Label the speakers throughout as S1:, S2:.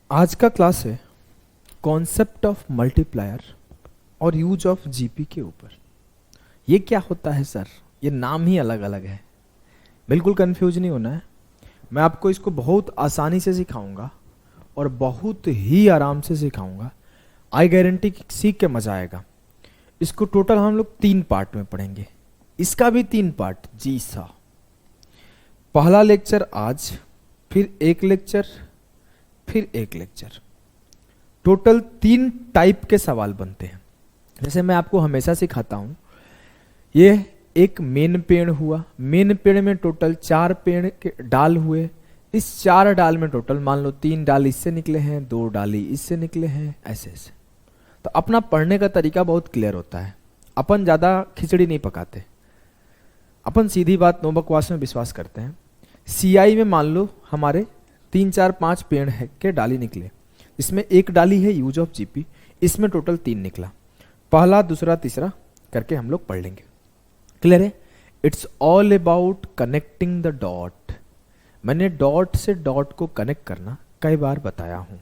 S1: आज का क्लास है कॉन्सेप्ट ऑफ मल्टीप्लायर और यूज ऑफ जीपी के ऊपर। ये क्या होता है सर? ये नाम ही अलग अलग है, बिल्कुल कंफ्यूज नहीं होना है। मैं आपको इसको बहुत आसानी से सिखाऊंगा और बहुत ही आराम से सिखाऊंगा। आई गारंटी सीख के मजा आएगा। इसको टोटल हम लोग 3 पार्ट में पढ़ेंगे, इसका भी 3 पार्ट। जी सा, पहला लेक्चर आज, फिर एक लेक्चर, फिर एक लेक्चर। टोटल 3 टाइप के सवाल बनते हैं। जैसे मैं आपको हमेशा सिखाता हूं, ये एक मेन पेड़ हुआ, मेन पेड़ में टोटल 4 पेड़ के डाल हुए। इस 4 डाल में टोटल मान लो 3 डाल इससे निकले हैं, 2 डाली इससे निकले हैं, ऐसे ऐसे। तो अपना पढ़ने का तरीका बहुत क्लियर होता है। अपन ज्यादा खिचड़ी नहीं पकाते, अपन सीधी बात नो बकवास में विश्वास करते हैं। सीआई में मान लो हमारे 3 4 5 पेड़ है के डाली निकले, इसमें एक डाली है यूज ऑफ जीपी, इसमें टोटल 3 निकला। पहला, दूसरा, तीसरा करके हम लोग पढ़ लेंगे। क्लियर है? It's all about connecting the dot. मैंने डॉट से डॉट को कनेक्ट करना कई बार बताया हूं।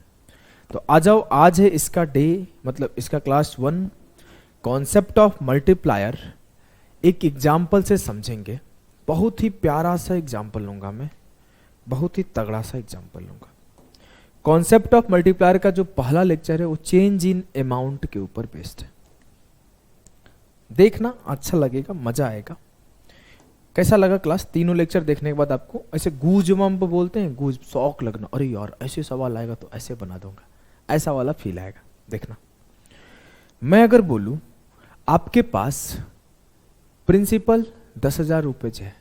S1: तो आ जाओ, आज है इसका डे, मतलब इसका क्लास 1 कॉन्सेप्ट ऑफ मल्टीप्लायर। एक एग्जाम्पल से समझेंगे। बहुत ही प्यारा सा एग्जाम्पल लूंगा मैं, बहुत ही तगड़ा सा एग्जाम्पल लूंगा। कॉन्सेप्ट ऑफ मल्टीप्लायर का जो पहला लेक्चर है वो चेंज इन अमाउंट के ऊपर बेस्ड है। देखना अच्छा लगेगा, मजा आएगा। कैसा लगा क्लास? तीनों लेक्चर देखने के बाद आपको ऐसे गूज बम्प बोलते हैं, गूज शौक लगना, अरे यार ऐसे सवाल आएगा तो ऐसे बना दूंगा, ऐसा वाला फील आएगा। देखना, मैं अगर बोलूं आपके पास प्रिंसिपल 10,000 रुपए है।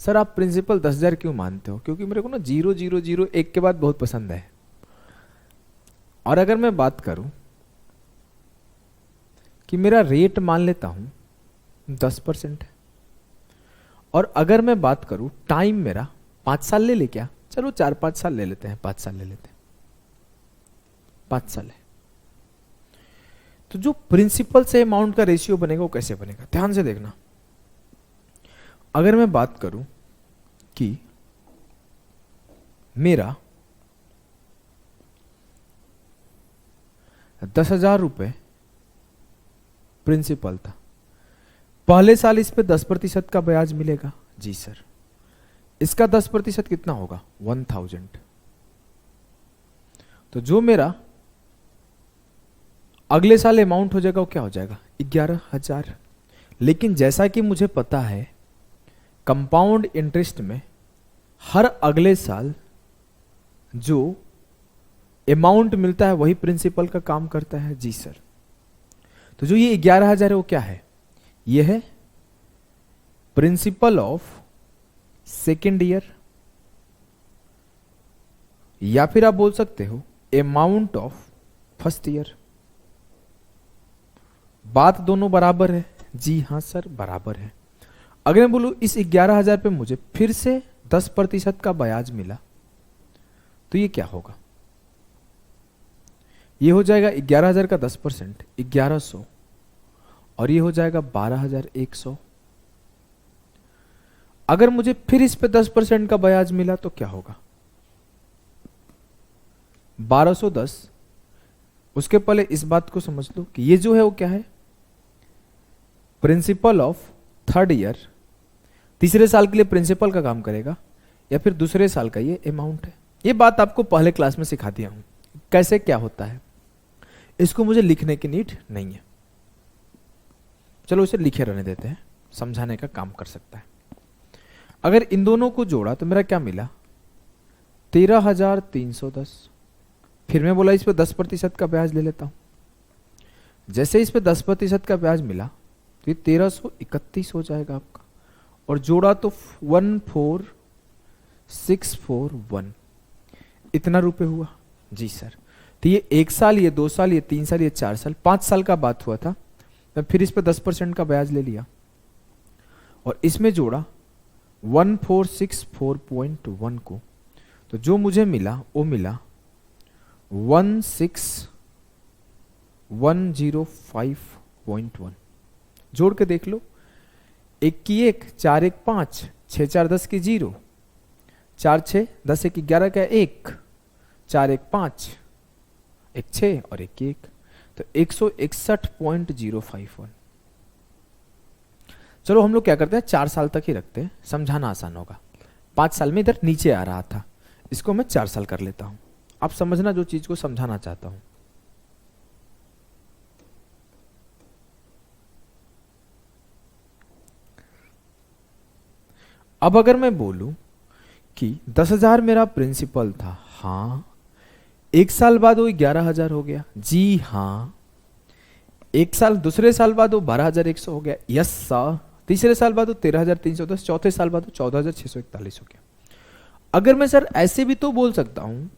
S1: सर आप प्रिंसिपल 10,000 क्यों मानते हो? क्योंकि मेरे को ना 0 0 0 1 के बाद बहुत पसंद है। और अगर मैं बात करूं कि मेरा रेट मान लेता हूं 10% है, और अगर मैं बात करूं टाइम मेरा 5 साल ले ले, क्या चलो 4-5 साल ले लेते हैं, 5 साल ले लेते हैं, 5 साल है, तो जो प्रिंसिपल से अमाउंट का रेशियो बनेगा वो कैसे बनेगा? ध्यान से देखना। अगर मैं बात करूं कि मेरा 10,000 रुपए प्रिंसिपल था, पहले साल इस पे 10% का ब्याज मिलेगा। जी सर, इसका 10% कितना होगा? 1,000। तो जो मेरा अगले साल अमाउंट हो जाएगा वो क्या हो जाएगा? 11,000। लेकिन जैसा कि मुझे पता है कंपाउंड इंटरेस्ट में हर अगले साल जो अमाउंट मिलता है वही प्रिंसिपल का काम करता है। जी सर, तो जो ये 11,000 है वो क्या है? ये है प्रिंसिपल ऑफ सेकेंड ईयर, या फिर आप बोल सकते हो अमाउंट ऑफ फर्स्ट ईयर। बात दोनों बराबर है? जी हां सर, बराबर है। अगर मैं बोलूं इस 11,000 पे मुझे फिर से 10% का ब्याज मिला, तो ये क्या होगा? ये हो जाएगा 11,000 का 10% 1,100, और ये हो जाएगा 12,100। अगर मुझे फिर इस पे 10% का ब्याज मिला तो क्या होगा? 1210। उसके पहले इस बात को समझ लो कि ये जो है वो क्या है? Principle of third year. तीसरे साल के लिए प्रिंसिपल का काम करेगा, या फिर दूसरे साल का ये अमाउंट है। ये बात आपको पहले क्लास में सिखा दिया हूं कैसे क्या होता है। इसको मुझे लिखने की नीड नहीं है, चलो इसे लिखे रहने देते हैं, समझाने का काम कर सकता है। अगर इन दोनों को जोड़ा तो मेरा क्या मिला? 13,310। फिर मैं बोला इस पे 10% का ब्याज ले लेता हूं। जैसे इस पे 10% का ब्याज मिला तो ये 1331 हो जाएगा आपका, और जोड़ा तो 14,641, इतना रुपए हुआ। जी सर, तो ये 1 साल, ये 2 साल, ये 3 साल, ये 4 साल, 5 साल का बात हुआ था। मैं फिर इस पे 10% का ब्याज ले लिया और इसमें जोड़ा 1464.1 को, तो जो मुझे मिला वो मिला 16,105.1। जोड़ के देख लो, 1 की 1, 4 1 5, 6 4 10 की 0, 4 6 10 1 11 का 1, 4 1 5, एक 6 और एक 1, तो 161.051। चलो हम लोग क्या करते हैं, 4 साल तक ही रखते हैं, समझाना आसान होगा। 5 साल में इधर नीचे आ रहा था, इसको मैं 4 साल कर लेता हूं। आप समझना जो चीज को समझाना चाहता हूं। अब अगर मैं बोलूं कि 10,000 मेरा प्रिंसिपल था, हाँ, 1 साल बाद वो 11,000 हो गया, जी हाँ, 1 साल दूसरे साल बाद वो 12,100 हो गया, यस सर, तीसरे साल बाद वो 13,310, चौथे साल बाद वो 14,641 हो गया। अगर मैं सर ऐसे भी तो बोल सकता हूं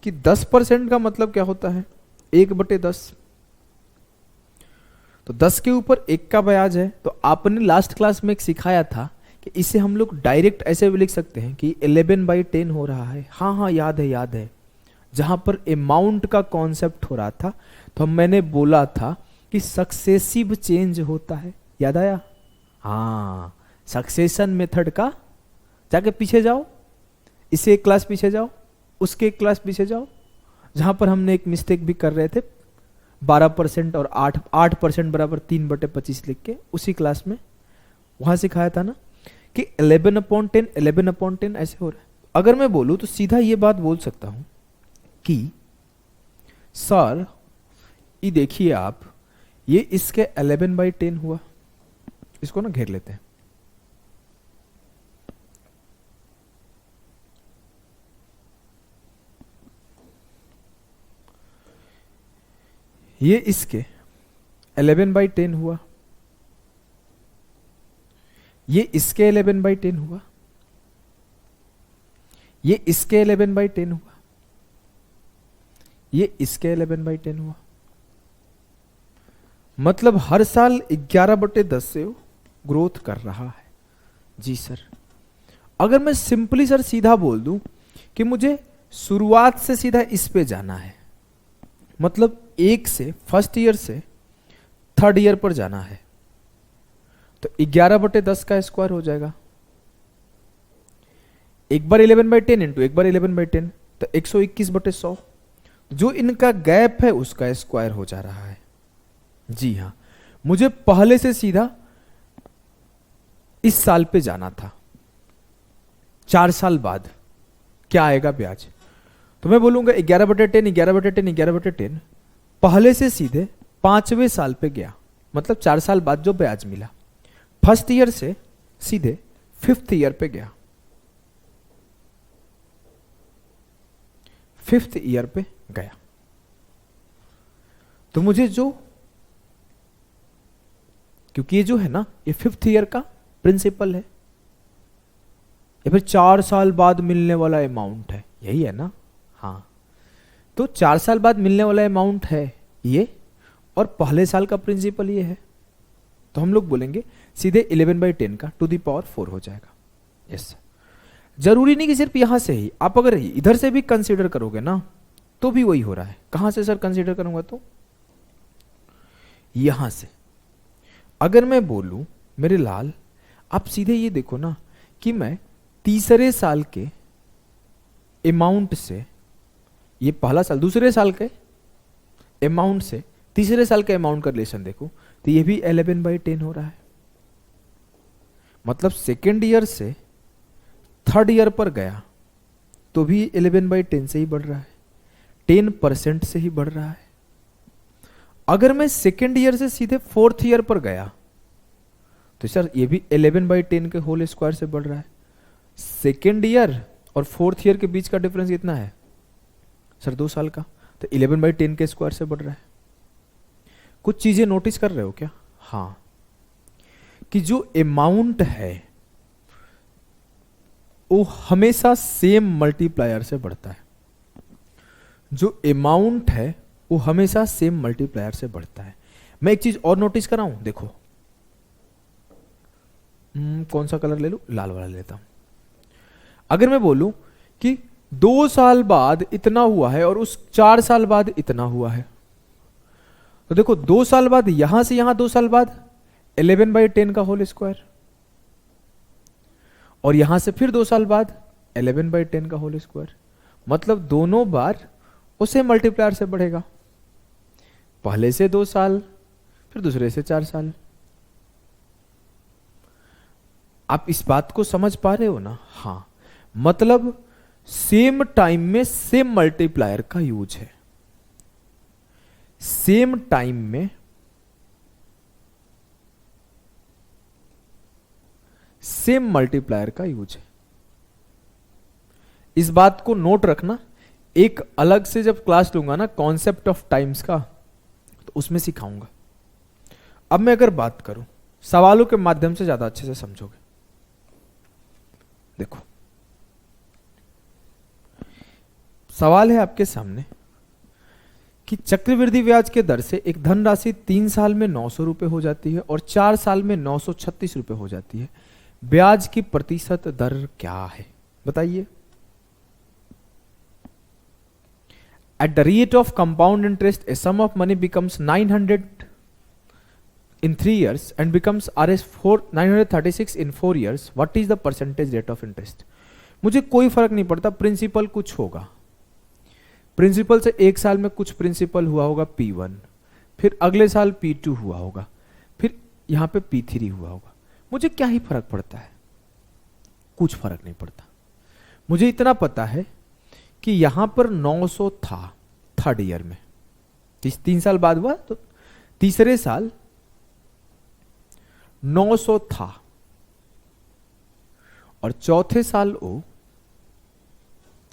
S1: कि 10% का मतलब क्या होता है, 1/10, तो 10 के ऊपर 1 का ब्याज है। तो आपने लास्ट क्लास में एक सिखाया था कि इसे हम लोग डायरेक्ट ऐसे भी लिख सकते हैं कि 11/10 हो रहा है। हाँ हाँ याद है, याद है, जहां पर अमाउंट का कॉन्सेप्ट हो रहा था तो मैंने बोला था कि सक्सेसिव चेंज होता है, याद आया? हाँ, सक्सेशन मेथड का, जाके पीछे जाओ, इसे एक क्लास पीछे जाओ, उसके एक क्लास पीछे जाओ, जहां पर हमने एक मिस्टेक भी कर रहे थे, 12% और 8% बराबर 3/25 लिख के, उसी क्लास में वहां सिखाया था ना कि 11/10 ऐसे हो रहा है। अगर मैं बोलूं तो सीधा ये बात बोल सकता हूं कि सर ये देखिए आप, ये इसके 11/10 हुआ, इसको ना घेर लेते हैं, ये इसके 11/10 हुआ, ये इसके 11/10 हुआ, ये इसके 11/10 हुआ, ये इसके 11/10 हुआ। मतलब हर साल 11/10 से ग्रोथ कर रहा है। जी सर। अगर मैं सिंपली सर सीधा बोल दूं कि मुझे शुरुआत से सीधा इस पे जाना है, मतलब 1 से फर्स्ट ईयर से 3rd ईयर पर जाना है, तो 11/10 का स्क्वायर हो जाएगा। एक बार 11/10 इंटू एक बार 11/10, तो 121/100। जो इनका गैप है उसका स्क्वायर हो जा रहा है। जी हाँ, मुझे पहले से सीधा इस साल पे जाना था, 4 साल बाद क्या आएगा ब्याज, तो मैं बोलूंगा 11/10 11/10 11/10, पहले से सीधे 5वें साल पे गया, मतलब 4 साल बाद जो ब्याज मिला, फर्स्ट ईयर से सीधे 5th ईयर पे गया, 5th ईयर पे गया, तो मुझे जो, क्योंकि ये जो है ना ये 5th ईयर का प्रिंसिपल है, ये फिर 4 साल बाद मिलने वाला अमाउंट है, यही है ना? हाँ, तो 4 साल बाद मिलने वाला अमाउंट है ये, और पहले साल का प्रिंसिपल ये है, तो हम लोग बोलेंगे सीधे 11/10 का टू द पावर 4 हो जाएगा। यस, जरूरी नहीं कि सिर्फ यहां से ही, आप अगर इधर से भी कंसीडर करोगे ना तो भी वही हो रहा है। कहां से सर कंसीडर करूंगा, तो यहां से। अगर मैं बोलूं मेरे लाल, आप सीधे ये देखो ना कि मैं तीसरे साल के अमाउंट से, ये पहला साल दूसरे साल के अमाउंट से तीसरे साल के अमाउंट का रिलेशन देखो, तो ये भी 11/10 हो रहा है। मतलब 2nd ईयर से 3rd ईयर पर गया तो भी 11/10 से ही बढ़ रहा है, 10% से ही बढ़ रहा है। अगर मैं 2nd ईयर से सीधे 4th ईयर पर गया तो सर ये भी 11/10 के होल स्क्वायर से बढ़ रहा है। 2nd ईयर और 4th ईयर के बीच का डिफरेंस कितना है सर, 2 साल का, तो 11/10 के स्क्वायर से बढ़ रहा है। कुछ चीजें नोटिस कर रहे हो क्या? हाँ, कि जो अमाउंट है वो हमेशा सेम मल्टीप्लायर से बढ़ता है, जो अमाउंट है वो हमेशा सेम मल्टीप्लायर से बढ़ता है। मैं एक चीज और नोटिस कर रहा हूं, देखो, कौन सा कलर ले लूं, लाल वाला लेता हूं। अगर मैं बोलूं कि 2 साल बाद इतना हुआ है और उस 4 साल बाद इतना हुआ है, तो देखो 2 साल बाद यहां से यहां 2 साल बाद 11/10 का होल स्क्वायर, और यहां से फिर 2 साल बाद 11/10 का होल स्क्वायर, मतलब दोनों बार उसे मल्टीप्लायर से बढ़ेगा, पहले से 2 साल, फिर दूसरे से 4 साल। आप इस बात को समझ पा रहे हो ना? हाँ, मतलब सेम टाइम में सेम मल्टीप्लायर का यूज है, सेम टाइम में सेम मल्टीप्लायर का यूज है। इस बात को नोट रखना, एक अलग से जब क्लास लूंगा ना कॉन्सेप्ट ऑफ टाइम्स का, तो उसमें सिखाऊंगा। अब मैं अगर बात करूं, सवालों के माध्यम से ज्यादा अच्छे से समझोगे। देखो, सवाल है आपके सामने कि चक्रवृद्धि ब्याज के दर से एक धनराशि 3 साल में 900 रुपए हो जाती है और 4 साल में 936 रुपए हो जाती है, ब्याज की प्रतिशत दर क्या है? बताइए। At the rate of compound interest, a sum of money becomes 900 in 3 years and becomes Rs 936 in 4 years. What is the percentage rate of interest? मुझे कोई फर्क नहीं पड़ता, प्रिंसिपल कुछ होगा। प्रिंसिपल से 1 साल में कुछ प्रिंसिपल हुआ होगा P1, फिर अगले साल P2 हुआ होगा, फिर यहां पे P3 हुआ होगा। मुझे क्या ही फर्क पड़ता है? कुछ फर्क नहीं पड़ता। मुझे इतना पता है कि यहां पर 900 था थर्ड ईयर में, 3 साल बाद हुआ, तो तीसरे साल 900 था और चौथे साल वो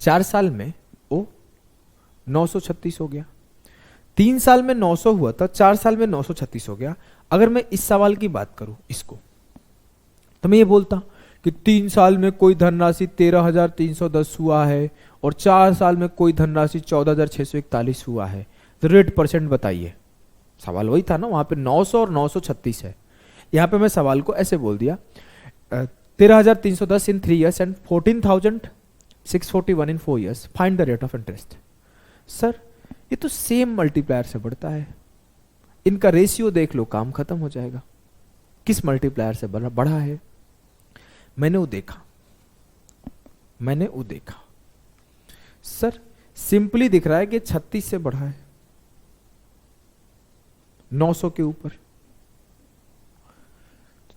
S1: 4 साल में वो 936 हो गया। 3 साल में 900 हुआ था, 4 साल में 936 हो गया। अगर मैं इस सवाल की बात करूं इसको, तो मैं ये बोलता कि 3 साल में कोई धनराशि 13,310 हुआ है और 4 साल में कोई धनराशि 14,641 हुआ है, तो रेट परसेंट बताइए। सवाल वही था ना, वहां पे 900 और 936 है। यहां पे मैं सवाल को ऐसे बोल दिया 13,310 इन 3 years and 14,641 in 4 years, find the rate of interest. Sir ये तो सेम मल्टीप्लायर से बढ़ता है, इनका रेशियो देख लो, काम खत्म हो जाएगा। किस मल्टीप्लायर से बढ़ा है? मैंने वो देखा, सर सिंपली दिख रहा है कि 36 से बढ़ा है 900 के ऊपर।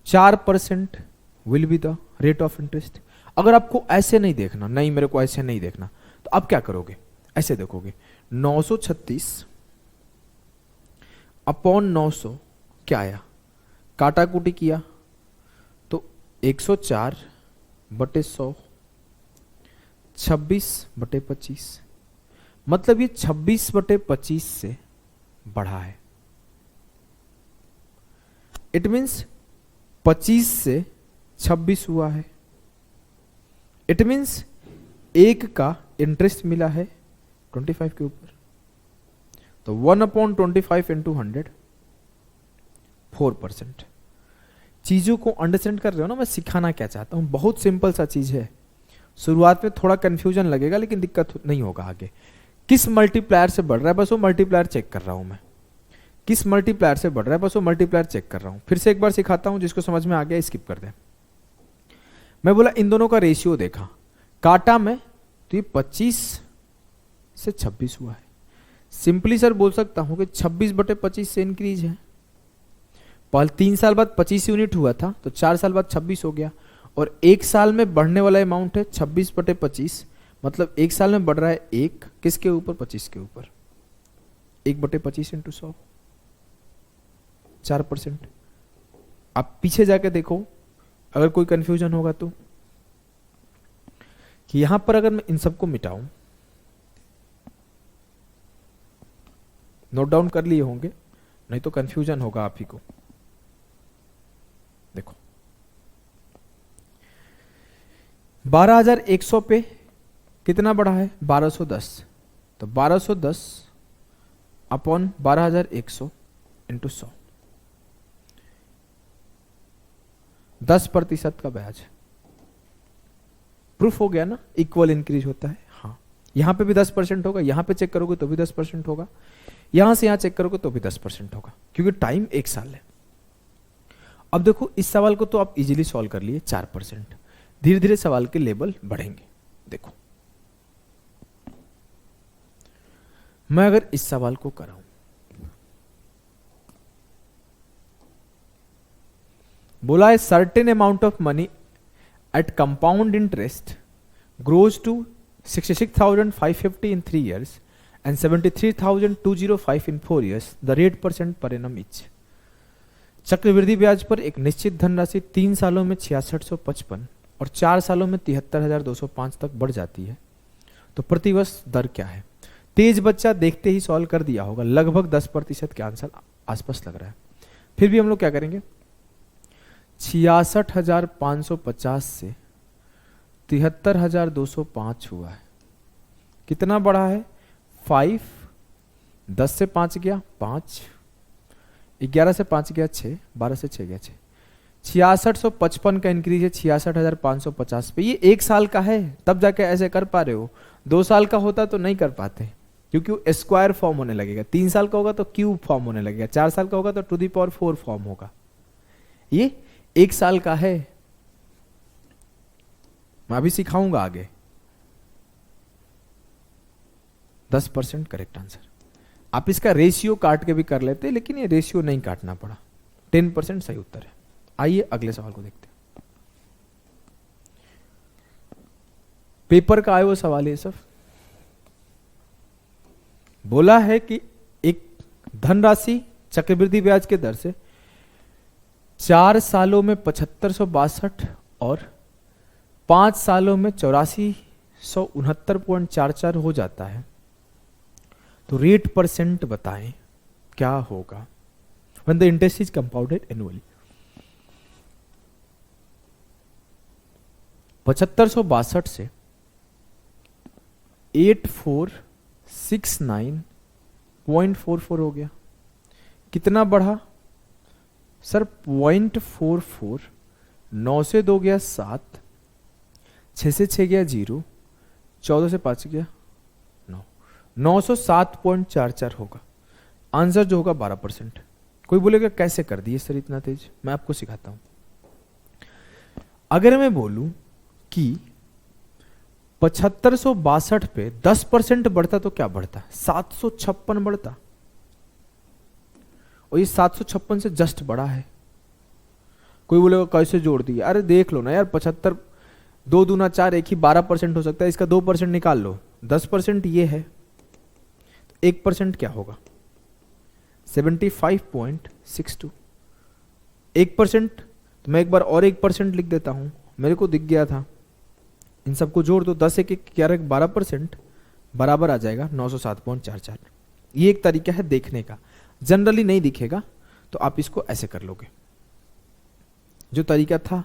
S1: 4% will be the rate of interest. अगर आपको ऐसे नहीं देखना, नहीं मेरे को ऐसे नहीं देखना, तो आप क्या करोगे? ऐसे देखोगे 936 अपॉन 900 क्या आया, काटा कुटी किया तो 104/100, 26/25, मतलब ये 26/25 से बढ़ा है। इट मीन्स 25 से 26 हुआ है। इट मीन्स 1 का इंटरेस्ट मिला है 25 के ऊपर, तो 1/25 इंटू 100, 4%। चीजों को अंडरस्टैंड कर रहे हो ना? मैं सिखाना क्या चाहता हूं, बहुत सिंपल सा चीज है। शुरुआत में थोड़ा कंफ्यूजन लगेगा, लेकिन दिक्कत नहीं होगा आगे। किस मल्टीप्लायर से बढ़ रहा है, बस वो मल्टीप्लायर चेक कर रहा हूं मैं। किस मल्टीप्लायर से बढ़ रहा है, बस वो मल्टीप्लायर चेक कर रहा हूं। फिर से एक बार सिखाता हूं, जिसको समझ में आ गया स्किप कर दे। मैं बोला इन दोनों का रेशियो देखा, काटा में तो ये 25 से 26 हुआ है। सिंपली सर बोल सकता हूं कि 26/25 से इंक्रीज है। पहले 3 साल बाद 25 यूनिट हुआ था, तो 4 साल बाद 26 हो गया, और 1 साल में बढ़ने वाला अमाउंट है 26/25, मतलब 1 साल में बढ़ रहा है 1 किसके ऊपर, 25 के ऊपर। 1/25 इंटू 100, 4%। आप पीछे जाके देखो, अगर कोई कंफ्यूजन होगा तो, कि यहां पर अगर मैं इन सबको मिटाऊं, नोट डाउन कर लिए होंगे, नहीं तो कंफ्यूजन होगा आप ही को। देखो 12,100 पे कितना बढ़ा है, 1210, तो 1210 अपॉन 12,100 इंटू 100, 10% का ब्याज। प्रूफ हो गया ना, इक्वल इंक्रीज होता है। हाँ, यहां पे भी 10% होगा, यहां पे चेक करोगे तो भी 10% होगा, यहां से यहां चेक करोगे तो भी 10% होगा, क्योंकि टाइम 1 साल है। अब देखो इस सवाल को तो आप इजीली सॉल्व कर लिए 4%। धीरे धीरे सवाल के लेवल बढ़ेंगे। देखो मैं अगर इस सवाल को कराऊं, बोला है certain amount of money at compound interest grows to 66,550 in 3 years and 73,205 in 4 years. The rate % per annum each. चक्रवृद्धि ब्याज पर एक निश्चित धनराशि 3 सालों में 6655 और 4 सालों में 73,205 तक बढ़ जाती है, तो प्रतिवर्ष दर क्या है? तेज बच्चा देखते ही सॉल्व कर दिया होगा, लगभग 10% के आंसर आसपास लग रहा है। फिर भी हम लोग क्या करेंगे, 66,550 से 73,205 हुआ है, कितना बढ़ा है? 5, 10 से 5 गया 5, 11 से 5 गया 6, 12 से 6 गया 6, 6655 का इंक्रीज है 66,550 पे। ये 1 साल का है तब जाके ऐसे कर पा रहे हो, 2 साल का होता तो नहीं कर पाते, क्योंकि स्क्वायर फॉर्म होने लगेगा, 3 साल का होगा तो क्यूब फॉर्म होने लगेगा, 4 साल का होगा तो टू दी पावर 4 फॉर्म होगा। ये 1 साल का है, मैं अभी सिखाऊंगा आगे। 10% करेक्ट आंसर। आप इसका रेशियो काट के भी कर लेते, लेकिन ये रेशियो नहीं काटना पड़ा, 10% सही उत्तर है। आइए अगले सवाल को देखते हैं। पेपर का आया वो सवाल है सब। बोला है कि एक धनराशि चक्रवृद्धि ब्याज के दर से 4 सालों में 7562 और 5 सालों में 8469.44 हो जाता है, तो रेट % बताएं क्या होगा when the interest is compounded annually। 7562 से 8469.44 हो गया, कितना बढ़ा सर? 0.44, 9 से 2 गया 7, 6 से 6 गया 0, 14 से 5 गया 9, 907.44 होगा। आंसर जो होगा 12%। कोई बोलेगा कैसे कर दिए सर इतना तेज? मैं आपको सिखाता हूं। अगर मैं बोलूं कि 7562 पे 10% बढ़ता तो क्या बढ़ता? 756 बढ़ता, और ये 756 से जस्ट बढ़ा है। कोई बोलेगा कैसे जोड़ दिया? अरे देख लो ना यार, 75 2 दूना 4, एक ही 12% हो सकता है, इसका 2% निकाल लो, 10% ये है, 1% क्या होगा? 75.62। 1%, तो मैं एक बार और 1% लिख देता हूं, मेरे को दिख गया था। इन सबको जोड़ दो, 10 1 11 12% बराबर आ जाएगा 907.44। ये एक तरीका है देखने का, जनरली नहीं दिखेगा तो आप इसको ऐसे कर लोगे। जो तरीका था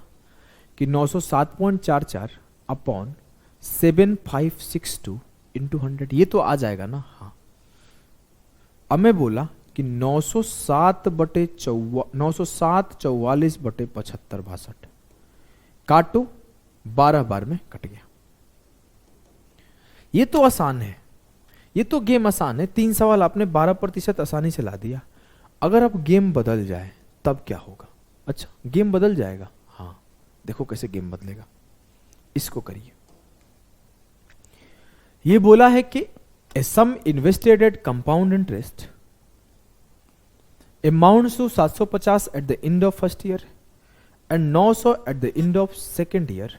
S1: कि 907.44 अपॉन 7562 इंटू 100, ये तो आ जाएगा ना। हाँ, अब मैं बोला कि 907 बटे 44 बटे 75 62, काटो 12 बार में कट गया। ये तो आसान है, ये तो गेम आसान है। 3 सवाल आपने 12% आसानी से ला दिया। अगर अब गेम बदल जाए तब क्या होगा? अच्छा, गेम बदल जाएगा। हाँ, देखो कैसे गेम बदलेगा, इसको करिए। ये बोला है कि a sum invested at compound interest amounts to 750 at the end of first year and 900 at the end of second year.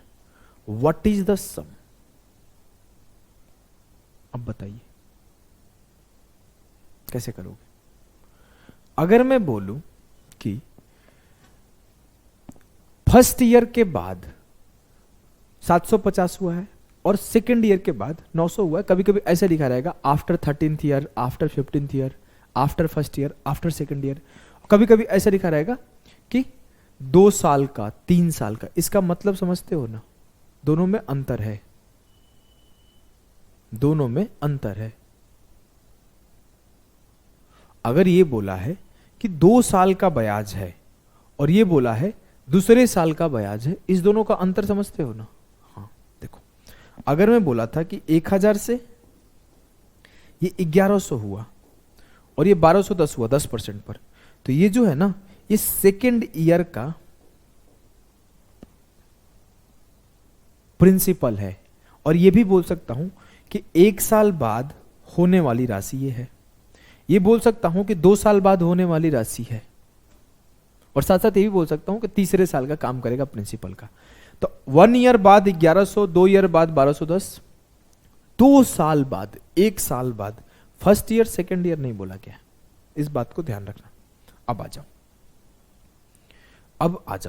S1: What is the sum? अब बताइए कैसे करोगे? अगर मैं बोलूं कि फर्स्ट ईयर के बाद 750 हुआ है और सेकेंड ईयर के बाद 900 हुआ है, कभी कभी ऐसा लिखा रहेगा after 13th year, after 15th year, after first year, after second year. कभी कभी ऐसा लिखा रहेगा कि 2 साल का, 3 साल का। इसका मतलब समझते हो ना, दोनों में अंतर है, दोनों में अंतर है। अगर ये बोला है कि 2 साल का ब्याज है और ये बोला है दूसरे साल का ब्याज है, इस दोनों का अंतर समझते हो ना। हाँ देखो, अगर मैं बोला था कि 1000 से ये 1100 हुआ और ये 1210 हुआ 10% पर, तो ये जो है ना, ये सेकेंड ईयर का प्रिंसिपल है। और ये भी बोल सकता हूं कि 1 साल बाद होने वाली राशि ये है। ये बोल सकता हूं कि 2 साल बाद होने वाली राशि है, और साथ साथ ये भी बोल सकता हूं कि तीसरे साल का काम करेगा प्रिंसिपल का। तो 1 ईयर बाद 1100, 2 ईयर बाद 1210, 2 साल बाद, 1 साल बाद, फर्स्ट ईयर सेकेंड ईयर नहीं बोला गया, इस बात को ध्यान रखना। अब आ जाओ,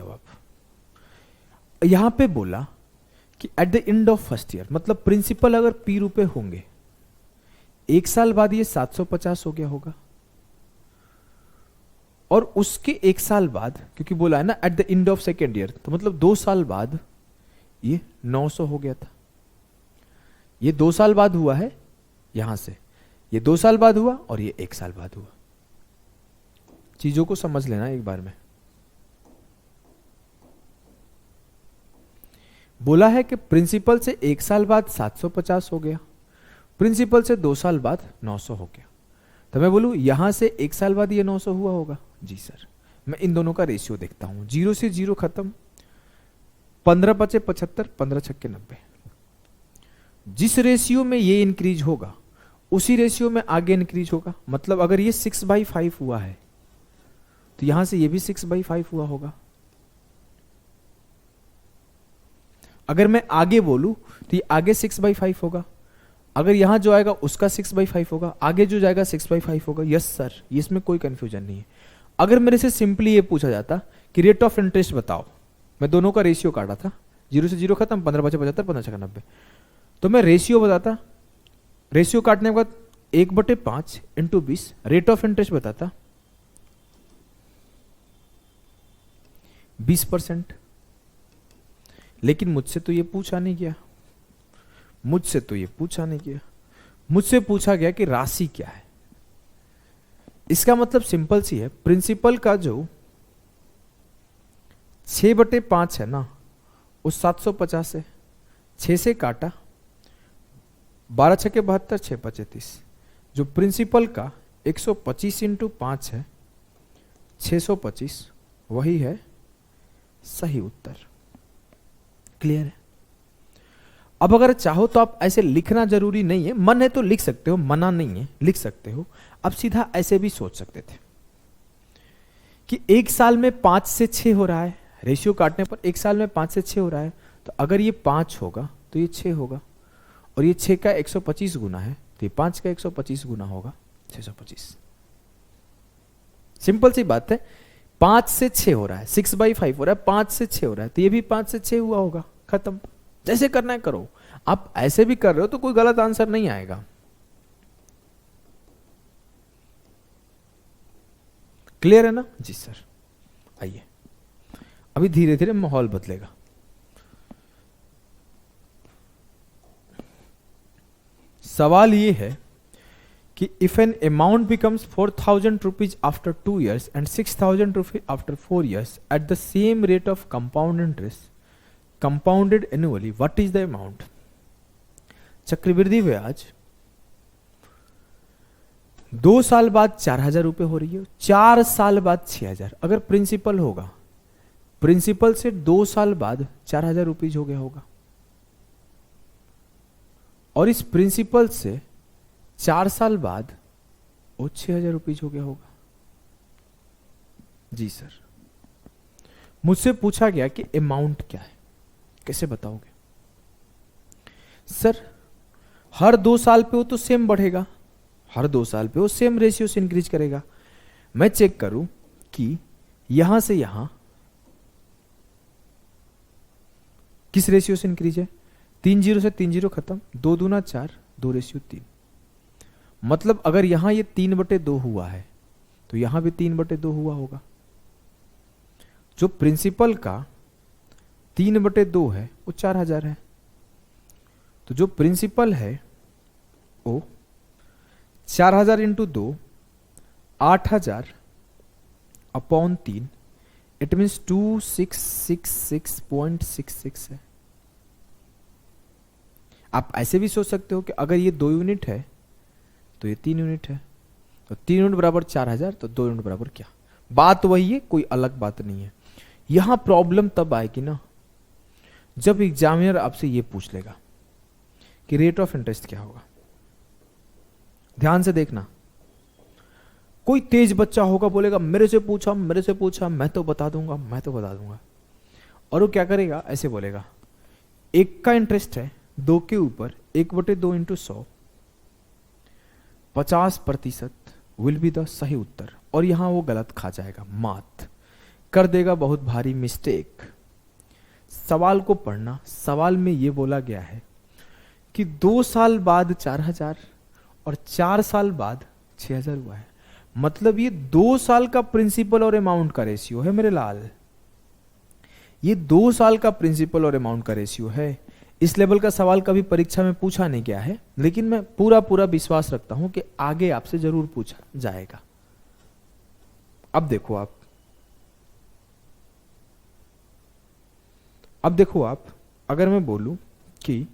S1: अब यहां पे बोला कि at the end of first year, मतलब प्रिंसिपल अगर P रुपए होंगे, 1 साल बाद ये 750 हो गया होगा, और उसके 1 साल बाद, क्योंकि बोला है ना at the end of second year, तो मतलब 2 साल बाद ये 900 हो गया था। ये 2 साल बाद हुआ है, यहां से ये 2 साल बाद हुआ और ये 1 साल बाद हुआ। चीजों को समझ लेना एक बार में। बोला है कि प्रिंसिपल से 1 साल बाद 750 हो गया, प्रिंसिपल से 2 साल बाद 900 हो गया, तो मैं बोलूं यहां से 1 साल बाद ये 900 हुआ होगा। जी सर, मैं इन दोनों का रेशियो देखता हूं, 0 से 0 खत्म, 15 पचे 75, 15 छक्के 90। जिस रेशियो में ये इंक्रीज होगा उसी रेशियो में आगे इंक्रीज होगा। मतलब अगर ये 6/5 हुआ है तो यहां से ये भी 6/5 हुआ होगा। अगर मैं आगे बोलूं तो ये आगे 6/5 होगा, अगर यहां जो आएगा उसका 6/5 होगा, आगे जो जाएगा 6/5 होगा। यस सर, इसमें कोई कंफ्यूजन नहीं है। अगर मेरे से सिंपली ये पूछा जाता कि रेट ऑफ इंटरेस्ट बताओ, मैं दोनों का रेशियो काटा था, 0 से 0 खत्म, 15 बचे 75, 15 छक्का 90, तो मैं रेशियो बताता, रेशियो काटने के बाद 1/5 इंटू 20, रेट ऑफ इंटरेस्ट बताता 20%। लेकिन मुझसे तो ये पूछा नहीं गया, मुझसे पूछा गया कि राशि क्या है। इसका मतलब सिंपल सी है, प्रिंसिपल का जो 6/5 है ना, उस 750 है, 6 से काटा, 12 छक्के 72, 6 पचे 30, जो प्रिंसिपल का 125 इंटू 5 है, 625, वही है सही उत्तर। क्लियर है? अब अगर चाहो तो आप ऐसे लिखना जरूरी नहीं है, मन है तो लिख सकते हो, मना नहीं है, लिख सकते हो। अब सीधा ऐसे भी सोच सकते थे कि 1 साल में 5 से 6 हो रहा है, रेशियो काटने पर 1 साल में 5 से 6 हो रहा है, तो अगर ये 5 होगा तो ये 6 होगा, और ये 6 का 125 गुना है, तो ये 5 का 125 गुना होगा 625। सिंपल सी बात है, 5 से 6 हो रहा है, 6/5 हो रहा है, 5 से 6 हो रहा है, तो ये भी 5 से 6 हुआ होगा, खत्म। जैसे करना है करो। आप ऐसे भी कर रहे हो तो कोई गलत आंसर नहीं आएगा। क्लियर है ना? जी सर। आइए, अभी धीरे धीरे माहौल बदलेगा। सवाल ये है कि if an amount becomes 4,000 rupees after 2 years and 6,000 rupees after 4 years at the same rate of compound interest compounded annually, what is the amount? चक्रवृद्धि ब्याज 2 साल बाद 4,000 रुपए हो रही है, 4 साल बाद 6,000। अगर प्रिंसिपल होगा, प्रिंसिपल से 2 साल बाद 4,000 रुपीज हो गया होगा, और इस प्रिंसिपल से 4 साल बाद वो 6,000 रुपीज हो गया होगा। जी सर, मुझसे पूछा गया कि अमाउंट क्या है, कैसे बताओगे? सर, हर 2 साल पे वो तो सेम बढ़ेगा, हर 2 साल पे वो सेम रेशियो से इंक्रीज करेगा। मैं चेक करूं कि यहां से यहां किस रेशियो से इंक्रीज है, 3 0 से 3 0 खत्म, 2 दूना 4, 2:3। मतलब अगर यहां ये 3/2 हुआ है तो यहां भी 3/2 हुआ होगा। जो प्रिंसिपल का 3/2 है वो 4,000 है, तो जो प्रिंसिपल है वो 4,000 इंटू 2, 8,000 अपॉन 3, इट मीन्स 2666.66 है। आप ऐसे भी सोच सकते हो कि अगर ये 2 यूनिट है तो ये 3 यूनिट है, तो 3 यूनिट बराबर 4,000, तो 2 यूनिट बराबर क्या? बात वही है, कोई अलग बात नहीं है। यहां प्रॉब्लम तब आएगी ना जब एग्जामिनर आपसे ये पूछ लेगा कि रेट ऑफ इंटरेस्ट क्या होगा। ध्यान से देखना, कोई तेज बच्चा होगा बोलेगा मेरे से पूछा मेरे से पूछा, मैं तो बता दूंगा मैं तो बता दूंगा। और वो क्या करेगा, ऐसे बोलेगा, एक का इंटरेस्ट है 2 के ऊपर 1/2 इंटू 100, 50% विल बी द सही उत्तर। और यहां वो गलत खा जाएगा, मात कर देगा, बहुत भारी मिस्टेक। सवाल को पढ़ना, सवाल में ये बोला गया है कि 2 साल बाद 4000 और 4 साल बाद 6000 हुआ है, मतलब ये 2 साल का प्रिंसिपल और अमाउंट का रेशियो है मेरे लाल, ये 2 साल का प्रिंसिपल और अमाउंट का रेशियो है। इस लेवल का सवाल कभी परीक्षा में पूछा नहीं गया है, लेकिन मैं पूरा पूरा विश्वास रखता हूं कि आगे आपसे जरूर पूछा जाएगा। अब देखो आप, अगर मैं बोलूं कि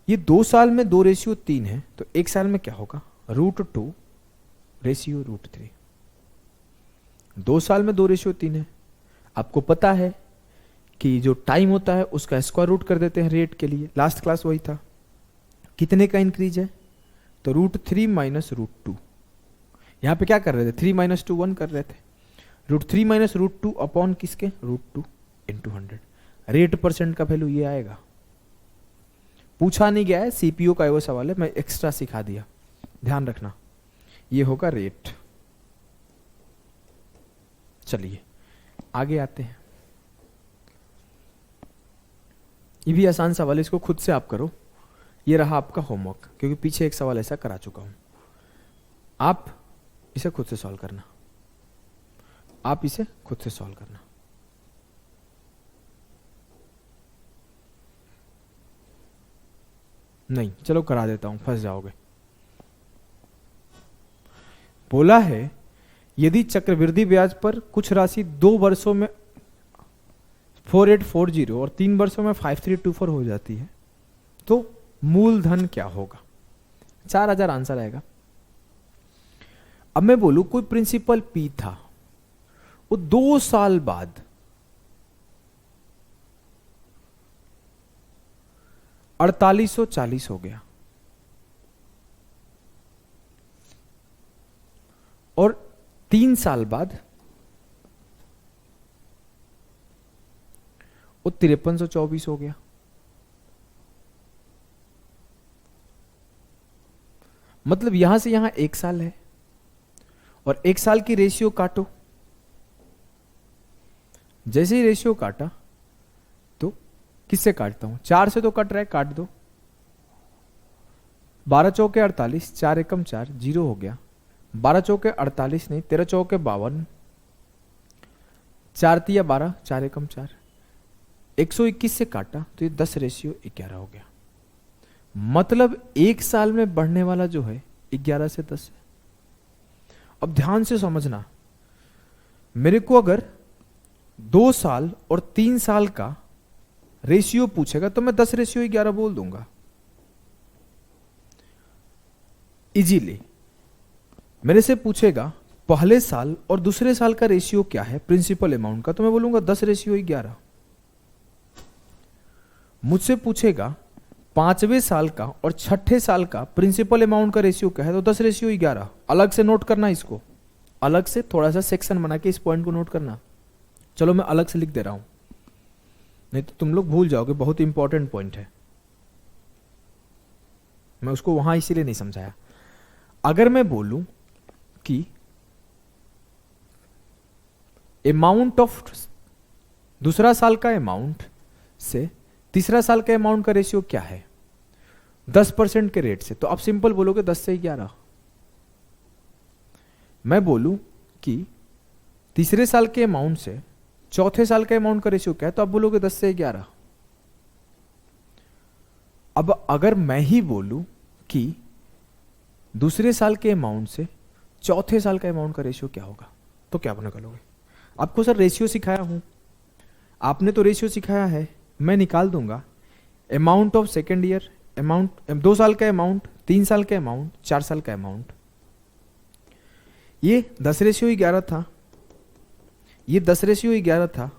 S1: ये 2 साल में 2:3 है, तो 1 साल में क्या होगा, √2:3। 2 साल में 2:3 है। आपको पता है कि जो टाइम होता है उसका स्क्वायर रूट कर देते हैं रेट के लिए, लास्ट क्लास वही था। कितने का इंक्रीज है, तो √3 माइनस √2। यहां पे क्या कर रहे थे, 3 माइनस 2 1 कर रहे थे। √3 माइनस √2 अपॉन किसके, √2 इंटू 100। रेट परसेंट का वैल्यू ये आएगा। पूछा नहीं गया है, सीपीओ का वो सवाल है, मैं एक्स्ट्रा सिखा दिया, ध्यान रखना। ये होगा रेट। चलिए आगे आते हैं। ये भी आसान सवाल है, इसको खुद से आप करो। ये रहा आपका होमवर्क, क्योंकि पीछे एक सवाल ऐसा करा चुका हूं। आप इसे खुद से सॉल्व करना, आप इसे खुद से सॉल्व करना। नहीं, चलो करा देता हूं, फंस जाओगे। बोला है यदि चक्रवृद्धि ब्याज पर कुछ राशि 2 वर्षों में 4840 और 3 वर्षों में 5324 हो जाती है, तो मूलधन क्या होगा। 4000 आंसर आएगा। अब मैं बोलूं कोई प्रिंसिपल पी था, वो 2 साल बाद 4840 हो गया, और 3 साल बाद वो 5324 हो गया। मतलब यहां से यहां 1 साल है, और 1 साल की रेशियो काटो। जैसे ही रेशियो काटा, तो किससे काटता हूं, 4 से तो कट रहा है, काट दो। 12 चौके 48, 4 एकम 4, 0 हो गया। 12 चौके 48 नहीं, 13 चौके 52, 4 तिया 12, 4 एकम 4। 121 से काटा तो ये 10:11 हो गया। मतलब 1 साल में बढ़ने वाला जो है 11 से 10 है। अब ध्यान से समझना, मेरे को अगर 2 साल और 3 साल का रेशियो पूछेगा तो मैं 10:11 बोल दूंगा इजीली। मेरे से पूछेगा पहले साल और दूसरे साल का रेशियो क्या है प्रिंसिपल अमाउंट का, तो मैं बोलूंगा 10:11। मुझसे पूछेगा 5वें साल का और 6ठे साल का प्रिंसिपल अमाउंट का रेशियो क्या है, तो 10:11। अलग से नोट करना, इसको अलग से थोड़ा सा सेक्शन बना के इस पॉइंट को नोट करना। चलो मैं अलग से लिख दे रहा हूं, नहीं तो तुम लोग भूल जाओगे, बहुत इंपॉर्टेंट पॉइंट है। मैं उसको वहां इसीलिए नहीं समझाया। अगर मैं बोलूं कि अमाउंट ऑफ दूसरा साल का अमाउंट से तीसरा साल का अमाउंट का रेशियो क्या है 10% के रेट से, तो आप सिंपल बोलोगे 10 से 11। मैं बोलूं कि तीसरे साल के अमाउंट से चौथे साल का अमाउंट का रेशियो क्या है, तो आप बोलोगे 10 से 11। अब अगर मैं ही बोलूं कि दूसरे साल के अमाउंट से चौथे साल का अमाउंट का रेशियो क्या होगा, तो क्या निकालोगे। आपको सर रेशियो सिखाया हूं, आपने तो रेशियो सिखाया है, मैं निकाल दूंगा amount of second year, amount 2 साल का अमाउंट, 3 साल का अमाउंट, 4 साल का अमाउंट। ये 10:11 था, ये 10:11 था,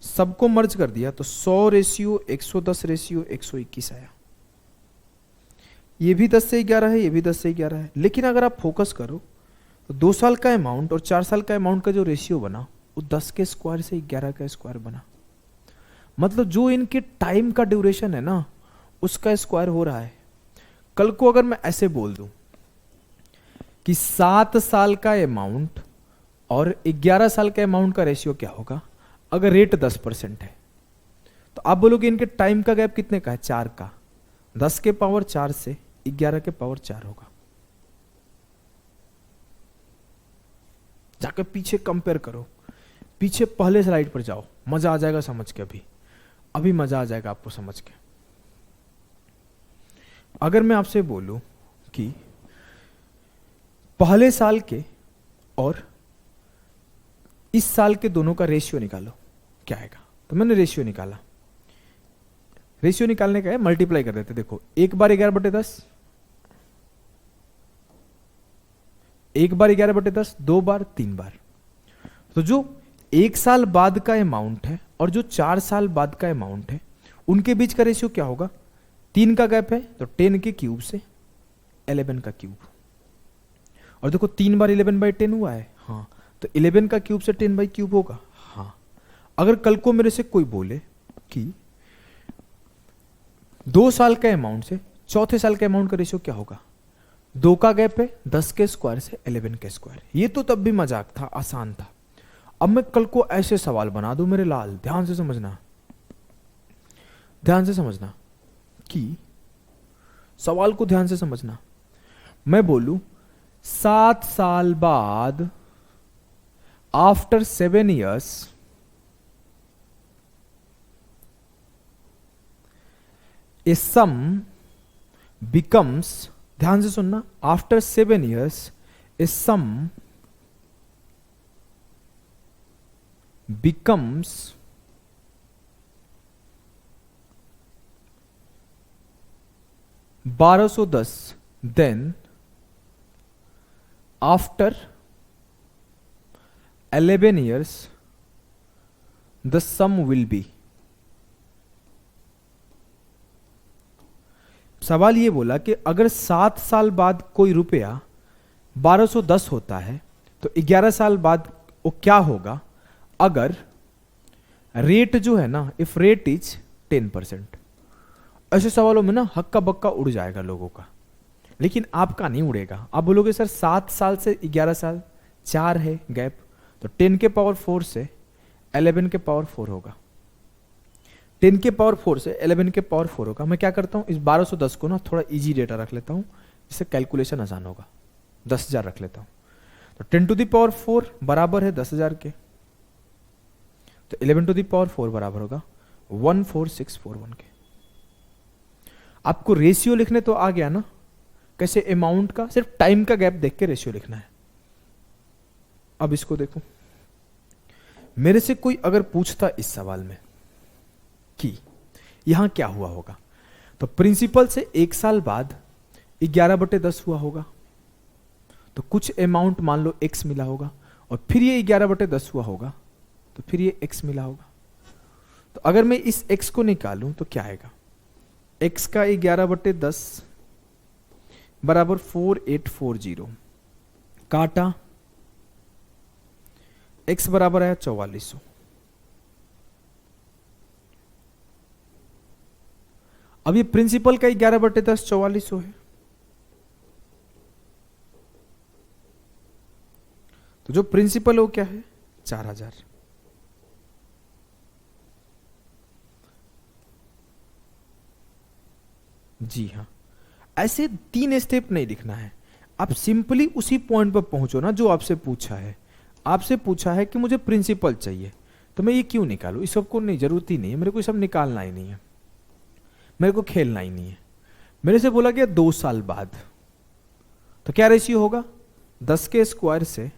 S1: सबको मर्ज कर दिया तो 100:110:121 आया। ये भी 10 से 11 है, ये भी 10 से 11 है, लेकिन अगर आप फोकस करो तो 2 साल का अमाउंट और 4 साल का अमाउंट का जो रेशियो बना वो 10 के स्क्वायर से 11 का स्क्वायर बना। मतलब जो इनके टाइम का ड्यूरेशन है ना उसका स्क्वायर हो रहा है। कल को अगर मैं ऐसे बोल दूं कि 7 साल का अमाउंट और 11 साल के अमाउंट का रेशियो क्या होगा, अगर रेट 10% है तो आप बोलोगे इनके टाइम का गैप कितने का है, 4 का। 10 के पावर 4 से 11 के पावर 4 होगा। जाकर पीछे कंपेयर करो, पीछे पहले स्लाइड पर जाओ, मजा आ जाएगा समझ के। अभी मजा आ जाएगा आपको समझ के। अगर मैं आपसे बोलूं कि पहले साल के और इस साल के दोनों का रेशियो निकालो, क्या आएगा? तो मैंने रेशियो निकाला। रेशियो निकालने का है, मल्टीप्लाई कर देते। देखो, एक बार 11/10, एक बार 11/10, 2 बार, 3 बार। तो जो 1 साल बाद का अमाउंट है और जो 4 साल बाद का अमाउंट है उनके बीच का रेशियो क्या होगा? 3 का गैप है तो 10 के क्यूब से 11 का क्यूब। और देखो 3 बार 11/10 हुआ है, हाँ, तो 11 का क्यूब से 10/क्यूब होगा, हाँ। अगर कल को मेरे से कोई बोले कि 2 साल के अमाउंट से चौथे साल के अमाउंट का रेशियो क्या होगा, 2 का गैप है, 10 के स्क्वायर से 11 के स्क्वायर। ये तो तब भी मजाक था, आसान था। अब मैं कल को ऐसे सवाल बना दूं मेरे लाल, ध्यान से समझना, ध्यान से समझना कि सवाल को ध्यान से समझना। मैं बोलूं 7 साल बाद, after 7 years, a sum becomes, ध्यान से सुनना, after 7 years a sum becomes $1210, then after 11 years the sum will be। सवाल ये बोला कि अगर 7 साल बाद कोई रुपया 1210 होता है तो 11 साल बाद वो क्या होगा अगर रेट जो है ना, इफ रेट इज 10%। ऐसे सवालों में ना हक्का बक्का उड़ जाएगा लोगों का, लेकिन आपका नहीं उड़ेगा। आप बोलोगे सर 7 साल से 11 साल 4 है गैप, तो 10 के पावर 4 से 11 के पावर 4 होगा। 10 के पावर 4 से 11 के पावर 4 होगा। मैं क्या करता हूं, इस 1210 को ना थोड़ा इजी डेटा रख लेता हूं, इससे कैलकुलेशन आसान होगा। 10,000 रख लेता हूं, तो 10 टू द पावर 4 बराबर है 10,000 के, तो 11 टू द पावर 4 बराबर होगा 14641 के। आपको रेशियो लिखने तो आ गया ना, कैसे अमाउंट का, सिर्फ टाइम का गैप देख के रेशियो लिखना है। अब इसको देखो, मेरे से कोई अगर पूछता इस सवाल में कि यहां क्या हुआ होगा, तो प्रिंसिपल से 1 साल बाद 11/10 हुआ होगा, तो कुछ अमाउंट मान लो x मिला होगा, और फिर ये 11/10 हुआ होगा, तो फिर ये x मिला होगा। तो अगर मैं इस x को निकालूं तो क्या आएगा, x का 11/10 बराबर 4840, काटा, x बराबर है 4400। अब ये प्रिंसिपल का 11/10 4400 है, तो जो प्रिंसिपल वो क्या है 4000। जी हाँ, ऐसे 3 स्टेप नहीं लिखना है, आप सिंपली उसी पॉइंट पर पहुंचो ना जो आपसे पूछा है। आपसे पूछा है कि मुझे प्रिंसिपल चाहिए, तो मैं ये क्यों निकालूं, इस सब को नहीं, जरूरत ही नहीं है मेरे को, सब निकालना ही नहीं है, मेरे को खेलना ही नहीं है। मेरे से बोला गया 2 साल बाद, तो क्या रेशियो होगा, 10 के स्क्वायर से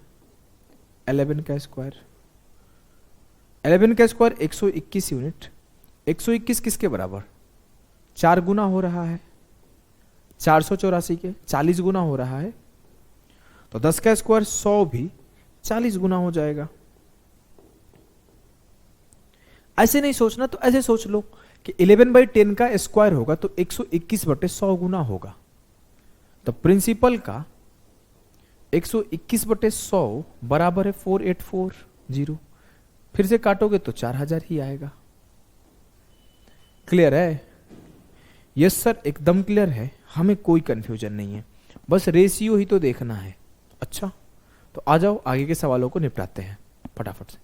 S1: 11 का स्क्वायर। 11 का स्क्वायर 121 यूनिट। 121 किसके बराबर, 4 गुना हो रहा है 484 के, 40 गुना हो रहा है, तो 10 का स्क्वायर 100 भी 40 गुना हो जाएगा। ऐसे नहीं सोचना, तो ऐसे सोच लो कि 11/10 का स्क्वायर होगा तो 121/100 गुना होगा, तो प्रिंसिपल का 121/100 बराबर है 4840। फिर से काटोगे तो 4000 ही आएगा। क्लियर है? यस सर, एकदम क्लियर है, हमें कोई कंफ्यूजन नहीं है, बस रेशियो ही तो देखना है। अच्छा, तो आ जाओ आगे के सवालों को निपटाते हैं फटाफट से।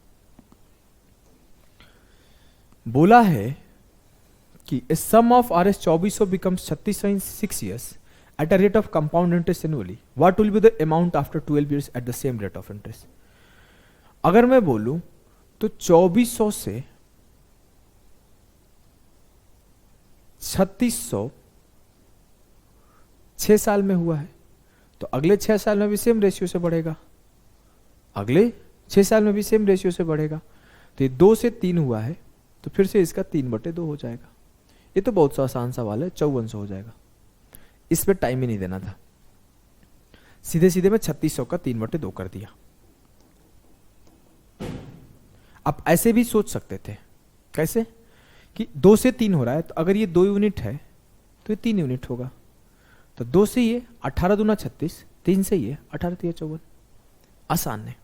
S1: बोला है कि a sum of Rs 2400 becomes 3600 in 6 years at a rate of compound interest annually. What will be the amount after 12 years at the same rate of interest? अगर मैं बोलूं तो 2400 से 3600 6 साल में हुआ है, तो अगले 6 साल में भी सेम रेशियो से बढ़ेगा, अगले 6 साल में भी सेम रेशियो से बढ़ेगा। तो ये 2 से 3 हुआ है, तो फिर से इसका 3/2 हो जाएगा। ये तो बहुत सा आसान सवाल है, 5400 हो जाएगा। इस पे टाइम ही नहीं देना था, सीधे सीधे मैं 3600 का 3/2 कर दिया। आप ऐसे भी सोच सकते थे, कैसे कि 2 से 3 हो रहा है, तो अगर ये 2 यूनिट है तो ये 3 यूनिट होगा। तो 2 से ये 18 दूना 36, 3 से ये 18 3 54। आसान है।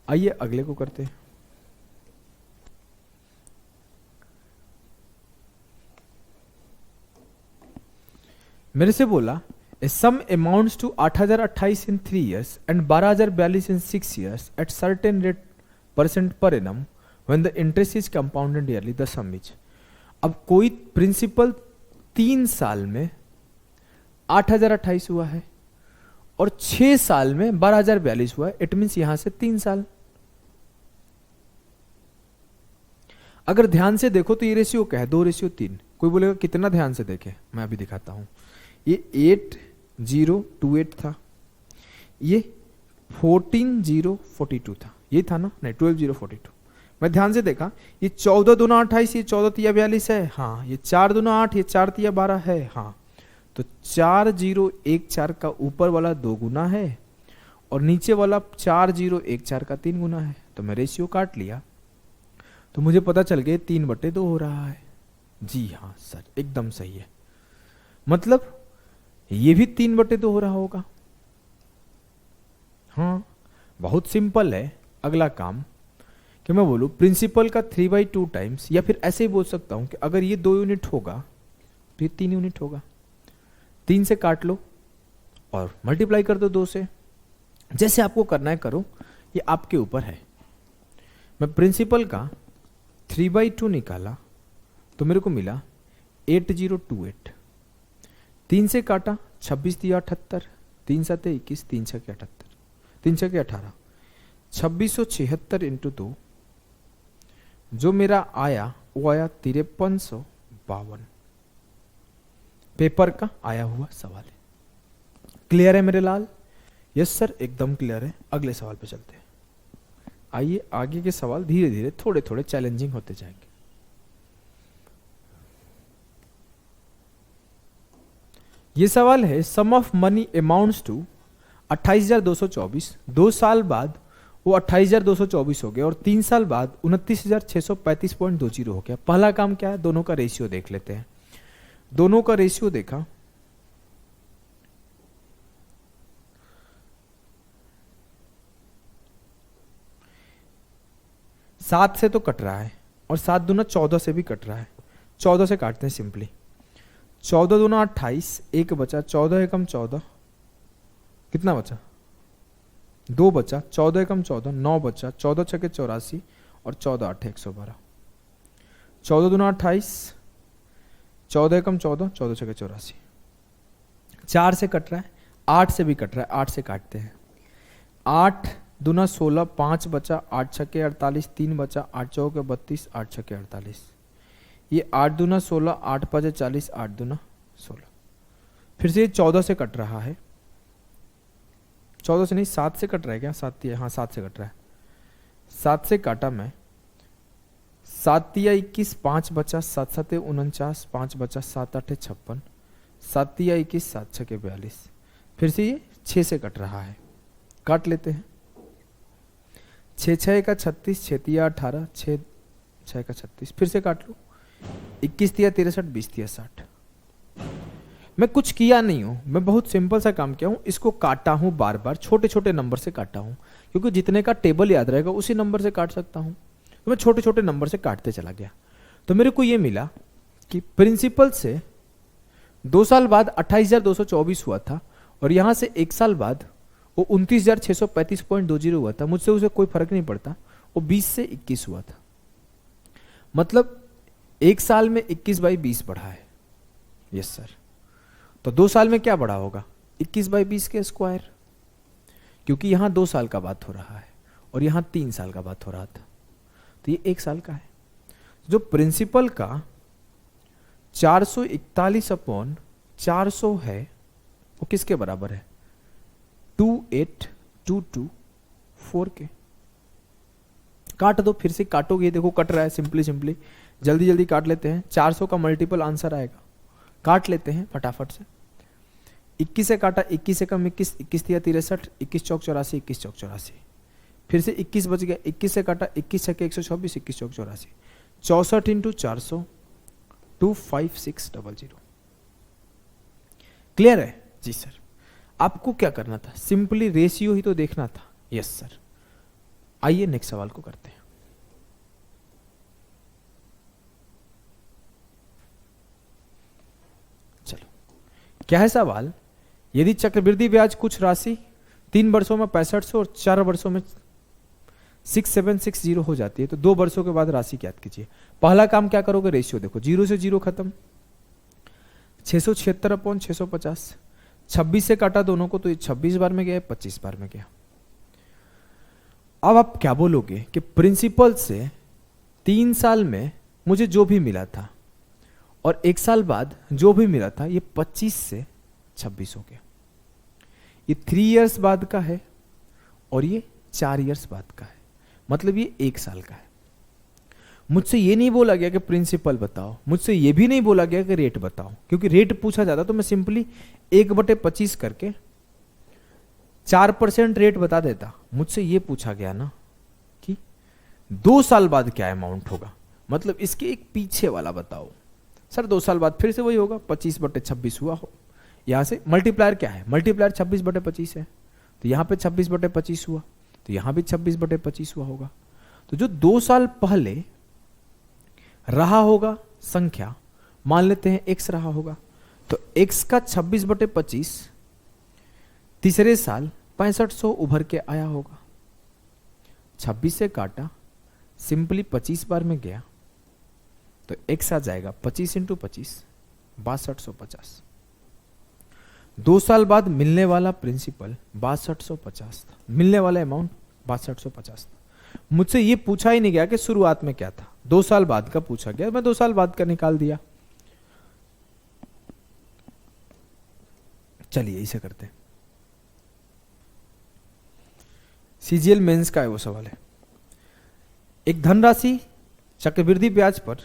S1: आइए अगले को करते हैं। मेरे से बोला sum amounts to 8028 in 3 years and 12042 in 6 years at certain rate % per annum when the interest is compounded yearly the sum is. अब कोई प्रिंसिपल 3 साल में 8028 हुआ है और 6 साल में 12042 हुआ है, इट मीन्स यहां से 3 साल। अगर ध्यान से देखो तो ये रेशियो क्या है, 2:3। कोई बोलेगा कितना, ध्यान से देखे, मैं अभी दिखाता हूं। ये 8028 था, ये 14042 था, ये था ना, नहीं 12042। मैं ध्यान से देखा, ये 14 दूना 28, ये 14 तिया 42 है, हाँ। ये 4 दूना 8, ये 4 तिया 12 है, हाँ। तो 4014 का ऊपर वाला 2 गुना है और नीचे वाला 4014 का 3 गुना है। तो मैं रेशियो काट लिया, तो मुझे पता चल गया 3/2 हो रहा है। जी हाँ सर, एकदम सही है, मतलब ये भी 3/2 हो रहा होगा। हाँ, बहुत सिंपल है। अगला काम कि मैं बोलूं प्रिंसिपल का 3/2 टाइम्स, या फिर ऐसे ही बोल सकता हूं कि अगर ये 2 यूनिट होगा तो ये 3 यूनिट होगा। 3 से काट लो और मल्टीप्लाई कर दो 2 से, जैसे आपको करना है करो, ये आपके ऊपर है। मैं प्रिंसिपल का 3/2 निकाला तो मेरे को मिला 8028। 3 से काटा, 26 तिया 78, 3 7 21, 3 6 78, 3 6 18, 2676 इंटू 2, जो मेरा आया वो आया 5352। पेपर का आया हुआ सवाल है। क्लियर है मेरे लाल? यस सर, एकदम क्लियर है। अगले सवाल पे चलते हैं। आइए आगे के सवाल धीरे धीरे थोड़े थोड़े चैलेंजिंग होते जाएंगे। ये सवाल है सम ऑफ मनी अमाउंट्स टू 28,224। 2 साल बाद वो 28,224 हो गया और 3 साल बाद 29,635.20 हो गया। पहला काम क्या है, दोनों का रेशियो देख लेते हैं। दोनों का रेशियो देखा, सात से तो कट रहा है और 7 दूना 14 से भी कट रहा है। 14 से काटते हैं सिंपली। 14 दूना 28, 1 बचा, 14 एकम 14, कितना बचा, 2 बचा, 14 एकम 14, 9 बचा, 14 छके 84 और 14 8 112। 14 दूना 28, 14 एकम 14, 14 छके 84। 4 से कट रहा है, 8 से भी कट रहा है, 8 से काटते हैं। 8 दूना 16, 5 बचा, 8 छके 48, 3 बचा, 8 चौके 32, 8 छके 48। ये 8 दूना 16, 8 5 40, 8 दूना 16। फिर से ये 14 से कट रहा है, 14 से नहीं 7 से कट रहा है क्या, 7 हाँ 7 से कट रहा है। 7 से काटा मैं, 7 तिया 21, 5 बचा, 7 7 49, 5 बचा, 7 8 56, 7 तिया 21, 7 छके 42। फिर से ये 6 से कट रहा है, काट लेते हैं। 6 6 का 36, 6 तिया 18, 6 6 का 36। फिर से काट लो, 21 तिया 63, 20 तिया 60। मैं कुछ किया नहीं हूं, मैं बहुत सिंपल सा काम किया हूं, इसको काटा हूं बार बार, छोटे छोटे नंबर से काटा हूं, क्योंकि जितने का टेबल याद रहेगा उसी नंबर से काट सकता हूं, तो मैं छोटे छोटे नंबर से काटते चला गया। तो मेरे को ये मिला कि प्रिंसिपल से 2 साल बाद 28,224 हुआ था, और यहां से 1 साल बाद वो 29,635.20 हुआ था। मुझसे उसे कोई फर्क नहीं पड़ता, वो 20 से 21 हुआ था। मतलब 1 साल में 21/20 बढ़ा है। Yes sir. तो 2 साल में क्या बढ़ा होगा? 21/20 के स्क्वायर, क्योंकि यहां 2 साल का बात हो रहा है और यहां 3 साल का बात हो रहा था, तो ये 1 साल का है। जो प्रिंसिपल का 441/400 है, वो किसके बराबर है? 28,224 के। काट दो, फिर से काटोगे, देखो कट रहा है। सिंपली सिंपली जल्दी जल्दी काट लेते हैं। 400 का मल्टीपल आंसर आएगा, काट लेते हैं फटाफट से। 21 से काटा, 21 से कम 21, 21 दिया 63, 21 चौक 84, 21 चौक 84, फिर से 21 बच गया। 21 से काटा, 21 छके 124, 21 चौक 84, 64 इंटू 400 25600। क्लियर है? जी सर। आपको क्या करना था? सिंपली रेशियो ही तो देखना था। Yes sir. आइए नेक्स्ट सवाल को करते हैं। चलो, क्या है सवाल? यदि चक्रवृद्धि ब्याज कुछ राशि 3 वर्षों में 6500 और 4 वर्षों में 6760 हो जाती है, तो 2 वर्षों के बाद राशि ज्ञात कीजिए। पहला काम क्या करोगे? रेशियो देखो, 0 से 0 खत्म, 676/650, 26 से काटा दोनों को, तो ये 26 बार में गया, 25 बार में गया। अब आप क्या बोलोगे कि प्रिंसिपल से 3 साल में मुझे जो भी मिला था और 1 साल बाद जो भी मिला था, ये 25 से 26 हो गया। ये 3 इयर्स बाद का है और ये 4 इयर्स बाद का है, मतलब ये 1 साल का है। मुझसे ये नहीं बोला गया कि प्रिंसिपल बताओ, मुझसे ये भी नहीं बोला गया कि रेट बताओ, क्योंकि रेट पूछा जाता तो मैं सिंपली 1/25 करके 4% रेट बता देता। मुझसे ये पूछा गया ना कि 2 साल बाद क्या अमाउंट होगा, मतलब इसके एक पीछे वाला बताओ। सर 2 साल बाद फिर से वही होगा, 25/26 हुआ हो। यहां से मल्टीप्लायर क्या है? मल्टीप्लायर 26/25 है, तो यहां पे 26/25 हुआ, तो यहां भी 26/25 हुआ होगा। तो जो 2 साल पहले रहा होगा संख्या, मान लेते हैं x रहा होगा, तो x का 26/25 तीसरे साल 6500 उभर के आया होगा। 26 से काटा, सिंपली 25 बार में गया, तो x आ जाएगा 25 इंटू 25 6250। 2 साल बाद मिलने वाला प्रिंसिपल 6250 था, मिलने वाला अमाउंट 6250 था। मुझसे ये पूछा ही नहीं गया कि शुरुआत में क्या था, 2 साल बाद का पूछा गया, मैं 2 साल बाद का निकाल दिया। चलिए इसे करते हैं। सीजीएल मेंस का है वो सवाल है। एक धनराशि चक्रवृद्धि ब्याज पर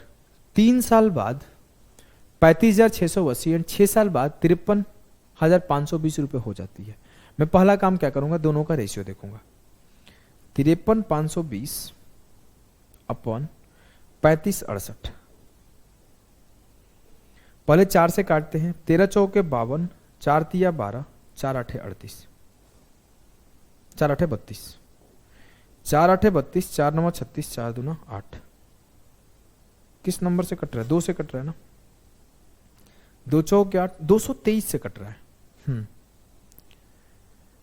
S1: 3 साल बाद 35,680 एंड 6 साल बाद 53,520 रुपए हो जाती है। मैं पहला काम क्या करूंगा? दोनों का रेशियो देखूंगा। 53,520 अपॉन 3568। पहले 4 से काटते हैं, 13 चौके 52, 4 तिया 12, 4 आठे 38, 4 आठे 32, 4 आठे 32, 4 9 36, 4 दूना 8। किस नंबर से कट रहा है? 2 से कट रहा है ना। 2 चौके 8, 223 से कट रहा है।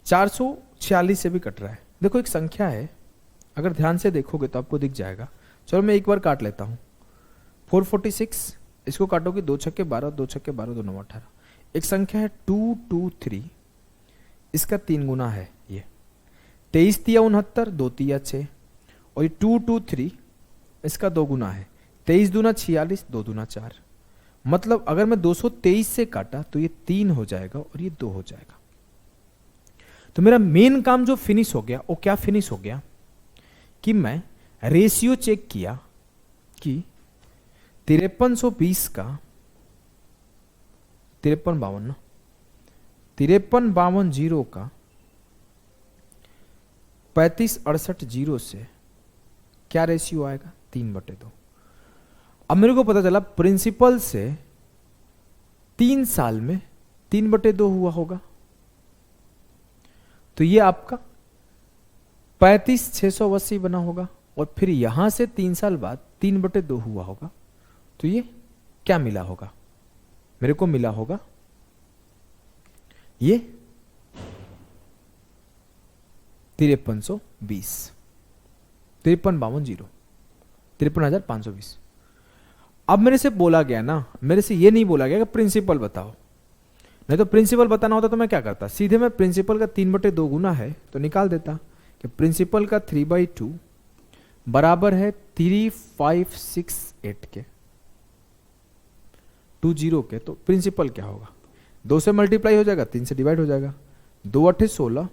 S1: 446 से भी कट रहा है। देखो एक संख्या है, अगर ध्यान से देखोगे तो आपको दिख जाएगा। चलो मैं एक बार काट लेता हूं। 446, इसको काटोगे 2 छक्के 12, 2 छक्के 12, 2 9 18। एक संख्या है 223, इसका 3 गुना है ये 23 तिया 69, 2 तिया 6, और ये 223 इसका 2 गुना है 23 दूना 46, 2 दूना 4। मतलब अगर मैं 223 से काटा तो ये 3 हो जाएगा और ये 2 हो जाएगा। तो मेरा मेन काम जो फिनिश हो गया, वो क्या फिनिश हो गया कि मैं रेशियो चेक किया कि 5320 का 5352 5352 का 3568 से क्या रेशियो आएगा? 3/2। अब मेरे को पता चला प्रिंसिपल से 3 साल में 3/2 हुआ होगा। तो ये आपका 35,680 बना होगा। और फिर यहां से 3 साल बाद 3/2 हुआ होगा। तो ये क्या मिला होगा? मेरे को मिला होगा ये 5320, 53,52,0, 53,520। अब मेरे से बोला गया ना, मेरे से ये नहीं बोला गया कि प्रिंसिपल बताओ। नहीं तो प्रिंसिपल बताना होता तो मैं क्या करता, सीधे मैं प्रिंसिपल का 3/2 गुना है तो निकाल देता कि प्रिंसिपल का 3/2 बराबर है 3568 के, 20 के। तो प्रिंसिपल क्या होगा, 2 से मल्टीप्लाई हो जाएगा, 3 से डिवाइड हो जाएगा। 2 8 16,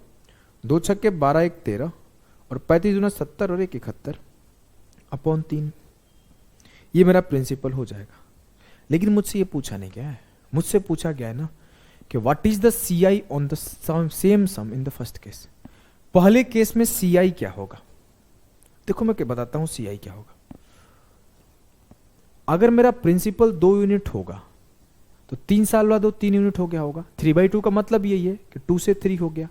S1: 2 6 12 1 13 और 35 दूना 70 और 1 71 अपॉन 3। ये मेरा प्रिंसिपल हो जाएगा। लेकिन मुझसे ये पूछा नहीं गया है, मुझसे पूछा गया है ना कि what is the CI on the same sum in the first case. पहले केस में CI क्या होगा, देखो मैं क्या बताता हूं CI क्या होगा। अगर मेरा प्रिंसिपल 2 यूनिट होगा तो 3 साल बाद वो 3 यूनिट हो गया होगा। 3/2 का मतलब यही है कि 2 से 3 हो गया।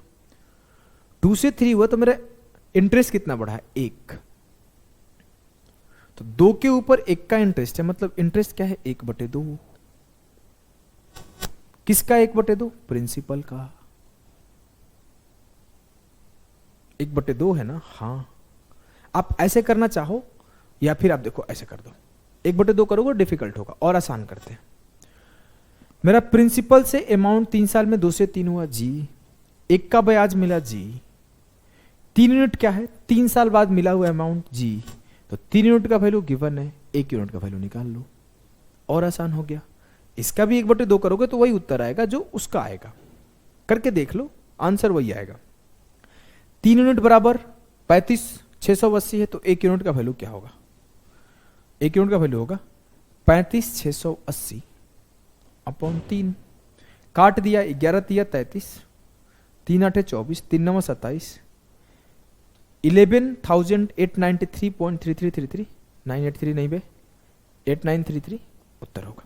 S1: 2 से 3 हुआ तो मेरा इंटरेस्ट कितना बढ़ा है, 1। तो 2 के ऊपर 1 का इंटरेस्ट है, मतलब इंटरेस्ट क्या है, 1/2। किसका 1/2? प्रिंसिपल का 1/2 है ना। हाँ, आप ऐसे करना चाहो या फिर आप देखो ऐसे कर दो, 1/2 करोगे डिफिकल्ट होगा, और आसान करते हैं। मेरा प्रिंसिपल से अमाउंट 3 साल में 2 से 3 हुआ जी, 1 का ब्याज मिला जी, 3 यूनिट क्या है, 3 साल बाद मिला हुआ अमाउंट जी। तो 3 यूनिट का वैल्यू गिवन है, 1 यूनिट का वैल्यू निकाल लो, और आसान हो गया। इसका भी 1/2 करोगे तो वही उत्तर आएगा जो उसका आएगा, करके देख लो, आंसर वही आएगा। 3 यूनिट बराबर 35,680 है, तो 1 यूनिट का वैल्यू क्या होगा, 1 यूनिट का वैल्यू होगा 35,680 अपॉन 3। काट दिया, 11 तिया 33, 3 8 24, 3 9 27, 11,893.3333, 983 नहीं बे 8933 उत्तर होगा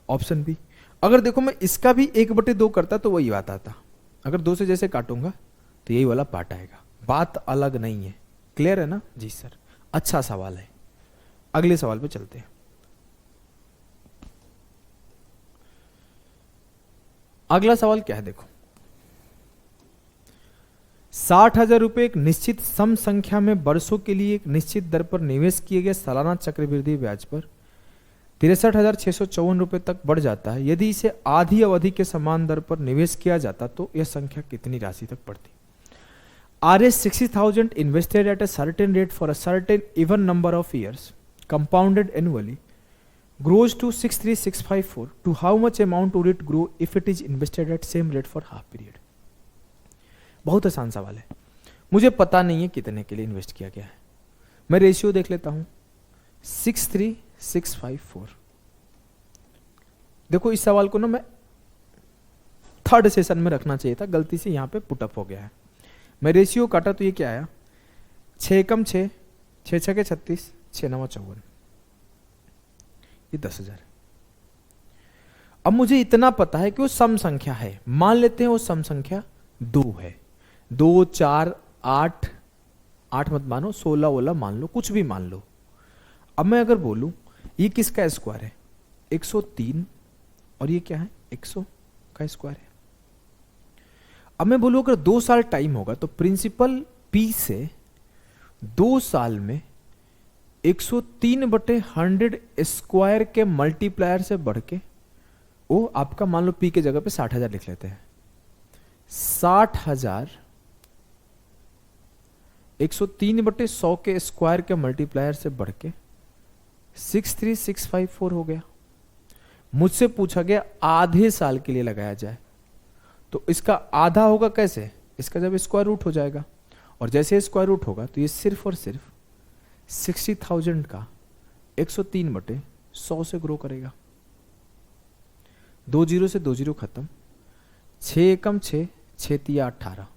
S1: ऑप्शन बी। अगर देखो मैं इसका भी 1/2 करता तो वही बात आता, अगर 2 से जैसे काटूंगा तो यही वाला पार्ट आएगा, बात अलग नहीं है। क्लियर है ना जी सर, अच्छा सवाल है। अगले सवाल पे चलते हैं। अगला सवाल क्या है, देखो 60,000 रुपए एक निश्चित सम संख्या में वर्षों के लिए एक निश्चित दर पर निवेश किए गए सालाना चक्रवृद्धि ब्याज पर 63,654 रुपए तक बढ़ जाता है। यदि इसे आधी अवधि के समान दर पर निवेश किया जाता तो यह संख्या कितनी राशि तक बढ़ती। Rs 60,000 invested at a certain rate for a certain even number of years, compounded annually, grows to 63,654. To how much amount would it grow if it is invested at same rate for half period? बहुत आसान सवाल है, मुझे पता नहीं है कितने के लिए इन्वेस्ट किया गया है। मैं रेशियो देख लेता हूं 63,654। देखो इस सवाल को ना मैं 3rd सेशन में रखना चाहिए था, गलती से यहां पे पुटअप हो गया है। मैं रेशियो काटा तो ये क्या आया, 6 कम 6, 6 6 36, 6 9 54, ये 10,000। अब मुझे इतना पता है कि वो सम संख्या है, मान लेते हैं वो सम संख्या 2 है। 2 4 8, 8 मत मानो, 16 वोला मान लो, कुछ भी मान लो। अब मैं अगर बोलूं ये किसका स्क्वायर है, 103, और ये क्या है 100 का स्क्वायर है। अब मैं बोलूं अगर 2 साल टाइम होगा तो प्रिंसिपल P से 2 साल में 103/100 स्क्वायर के मल्टीप्लायर से बढ़ के वो आपका, मान लो P के जगह पे 60,000 लिख लेते हैं, 60,000 103/100 के स्क्वायर के मल्टीप्लायर से बढ़ के 63,654 हो गया। मुझसे पूछा गया आधे साल के लिए लगाया जाए, तो इसका आधा होगा कैसे, इसका जब स्क्वायर रूट हो जाएगा, और जैसे स्क्वायर रूट होगा तो ये सिर्फ और सिर्फ 60,000 का 103/100 से ग्रो करेगा। 2 0 से 2 0 खत्म, 6 कम 6, 6 तिया 18,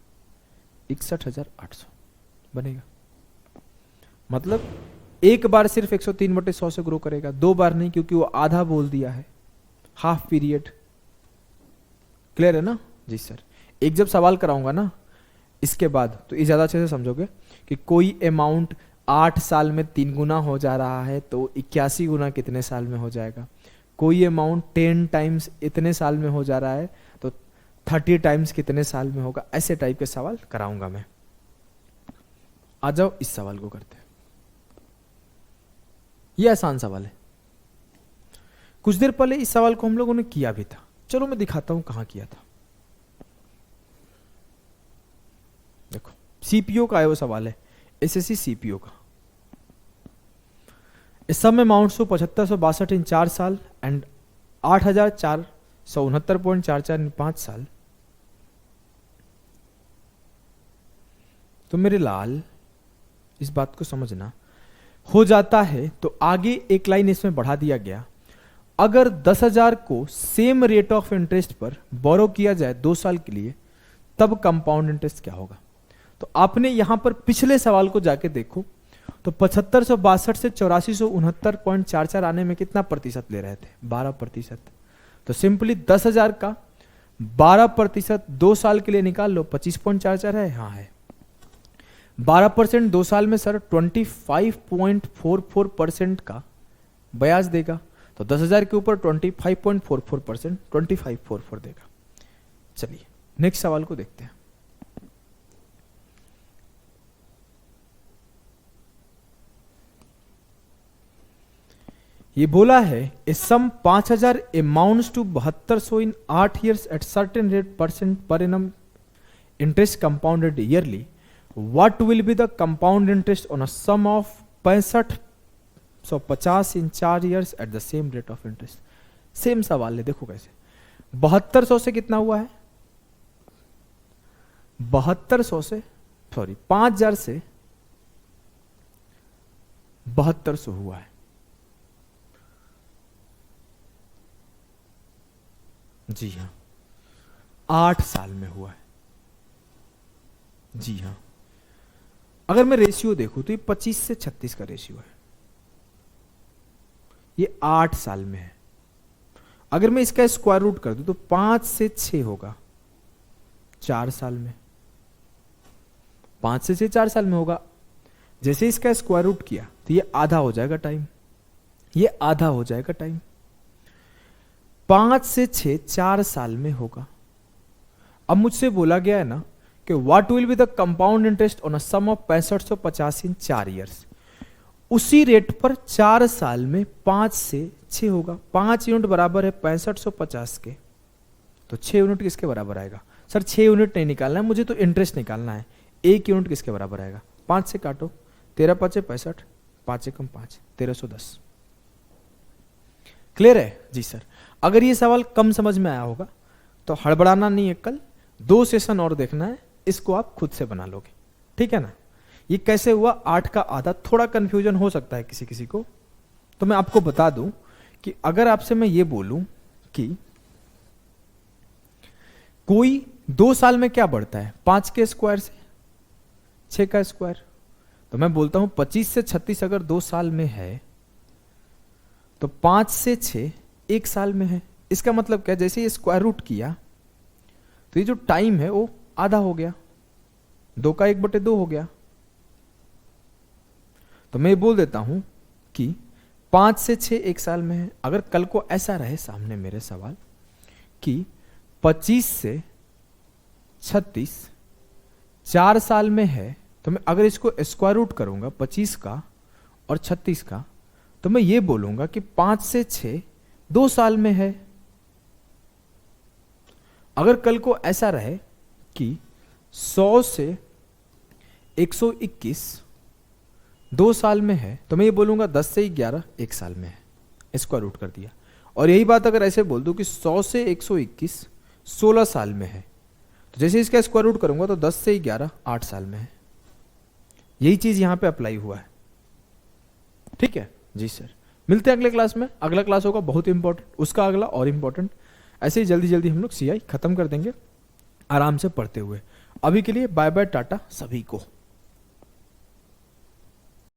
S1: 61,800 बनेगा। मतलब एक बार सिर्फ 103/100 से ग्रो करेगा, 2 बार नहीं, क्योंकि वो आधा बोल दिया है, हाफ पीरियड। क्लियर है ना? जी सर। एक जब सवाल कराऊंगा ना इसके बाद तो ये ज़्यादा अच्छे से समझोगे कि कोई अमाउंट 8 साल में 3 गुना हो जा रहा है तो 81 गुना कितने साल में हो जाएगा, कोई अमाउंट 10 टाइम्स इतने साल में हो जा रहा है तो 30 टाइम्स कितने साल में होगा, ऐसे टाइप के सवाल कराऊंगा मैं। आ जाओ इस सवाल को करते हैं। ये आसान सवाल है, कुछ देर पहले इस सवाल को हम लोगों ने किया भी था। चलो मैं दिखाता हूं कहां किया था। देखो सीपीओ का आया वो सवाल है, एसएससी सीपीओ का। इस सम अमाउंट्स टू 7562 इन 4 साल एंड 8469.44 इन 5 साल। तो मेरे लाल इस बात को समझना, हो जाता है तो आगे एक लाइन इसमें बढ़ा दिया गया, अगर 10,000 को सेम रेट ऑफ इंटरेस्ट पर बोरो किया जाए 2 साल के लिए तब कंपाउंड इंटरेस्ट क्या होगा। तो आपने यहां पर पिछले सवाल को जाके देखो तो 7562 से 8469.44 आने में कितना प्रतिशत ले रहे थे, 12%। तो सिंपली 10,000 का 12% 2 साल के लिए निकाल लो, 25.44 है। हाँ है 12% 2 साल में सर 25.44% का ब्याज देगा। तो 10,000 के ऊपर 25.44%, 2544 देगा। चलिए नेक्स्ट सवाल को देखते हैं। ये बोला है a sum 5,000 amounts to 7200 in 8 years at certain rate % per annum interest compounded yearly, what will be the compound interest on a sum of 6550 in 4 years at the same rate of interest. Same सवाल है, देखो कैसे 7200 से कितना हुआ है, 7200 से 5,000 से 7200 हुआ है। जी हां 8 साल में हुआ है। जी हां अगर मैं रेशियो देखूं तो ये 25 से 36 का रेशियो है, ये 8 साल में है। अगर मैं इसका स्क्वायर रूट कर दूं तो 5 से 6 होगा 4 साल में, 5 से 6 4 साल में होगा। जैसे इसका स्क्वायर रूट किया तो ये आधा हो जाएगा टाइम, ये आधा हो जाएगा टाइम। 5 से 6 4 साल में होगा। अब मुझसे बोला गया है ना कि what will be the compound interest on a sum of 6550 in 4 years। उसी रेट पर 4 साल में 5 से 6 होगा। 5 यूनिट बराबर है 6550 के, तो 6 यूनिट किसके बराबर आएगा सर? 6 यूनिट नहीं निकालना है मुझे, तो इंटरेस्ट निकालना है। 1 यूनिट किसके बराबर आएगा? 5 से काटो, 13 5 65, 5 एकम 5, 1310। क्लियर है? जी सर। अगर ये सवाल कम समझ में आया होगा तो हड़बड़ाना नहीं है, कल 2 सेशन और देखना है, इसको आप खुद से बना लोगे, ठीक है ना। ये कैसे हुआ 8 का आधा, थोड़ा कंफ्यूजन हो सकता है किसी किसी को, तो मैं आपको बता दूं कि अगर आपसे मैं ये बोलूं कि कोई 2 साल में क्या बढ़ता है, 5 के स्क्वायर से 6 का स्क्वायर, तो मैं बोलता हूं 25 से 36 अगर 2 साल में है तो 5 से 6 1 साल में है। इसका मतलब क्या, जैसे ये स्क्वायर रूट किया तो ये जो टाइम है वो आधा हो गया, 2 का 1/2 हो गया। तो मैं बोल देता हूं कि 5 से 6 1 साल में है। अगर कल को ऐसा रहे सामने मेरे सवाल कि 25 से 36 4 साल में है, तो मैं अगर इसको स्क्वायर रूट करूंगा 25 का और 36 का, तो मैं ये बोलूंगा कि 5 से 6 2 साल में है। अगर कल को ऐसा रहे कि 100 से 121 2 साल में है, तो मैं ये बोलूंगा 10 से 11 1 साल में है, स्क्वायर रूट कर दिया। और यही बात अगर ऐसे बोल दूं कि 100 से 121 16 साल में है, तो जैसे इसका स्क्वायर रूट करूंगा तो 10 से 11 8 साल में है। यही चीज यहां पे अप्लाई हुआ है, ठीक है जी सर। मिलते हैं अगले क्लास में। अगला क्लास होगा बहुत इंपॉर्टेंट, उसका अगला और इंपॉर्टेंट। ऐसे ही जल्दी जल्दी हम लोग सीआई खत्म कर देंगे आराम से पढ़ते हुए। अभी के लिए बाय बाय टाटा सभी को।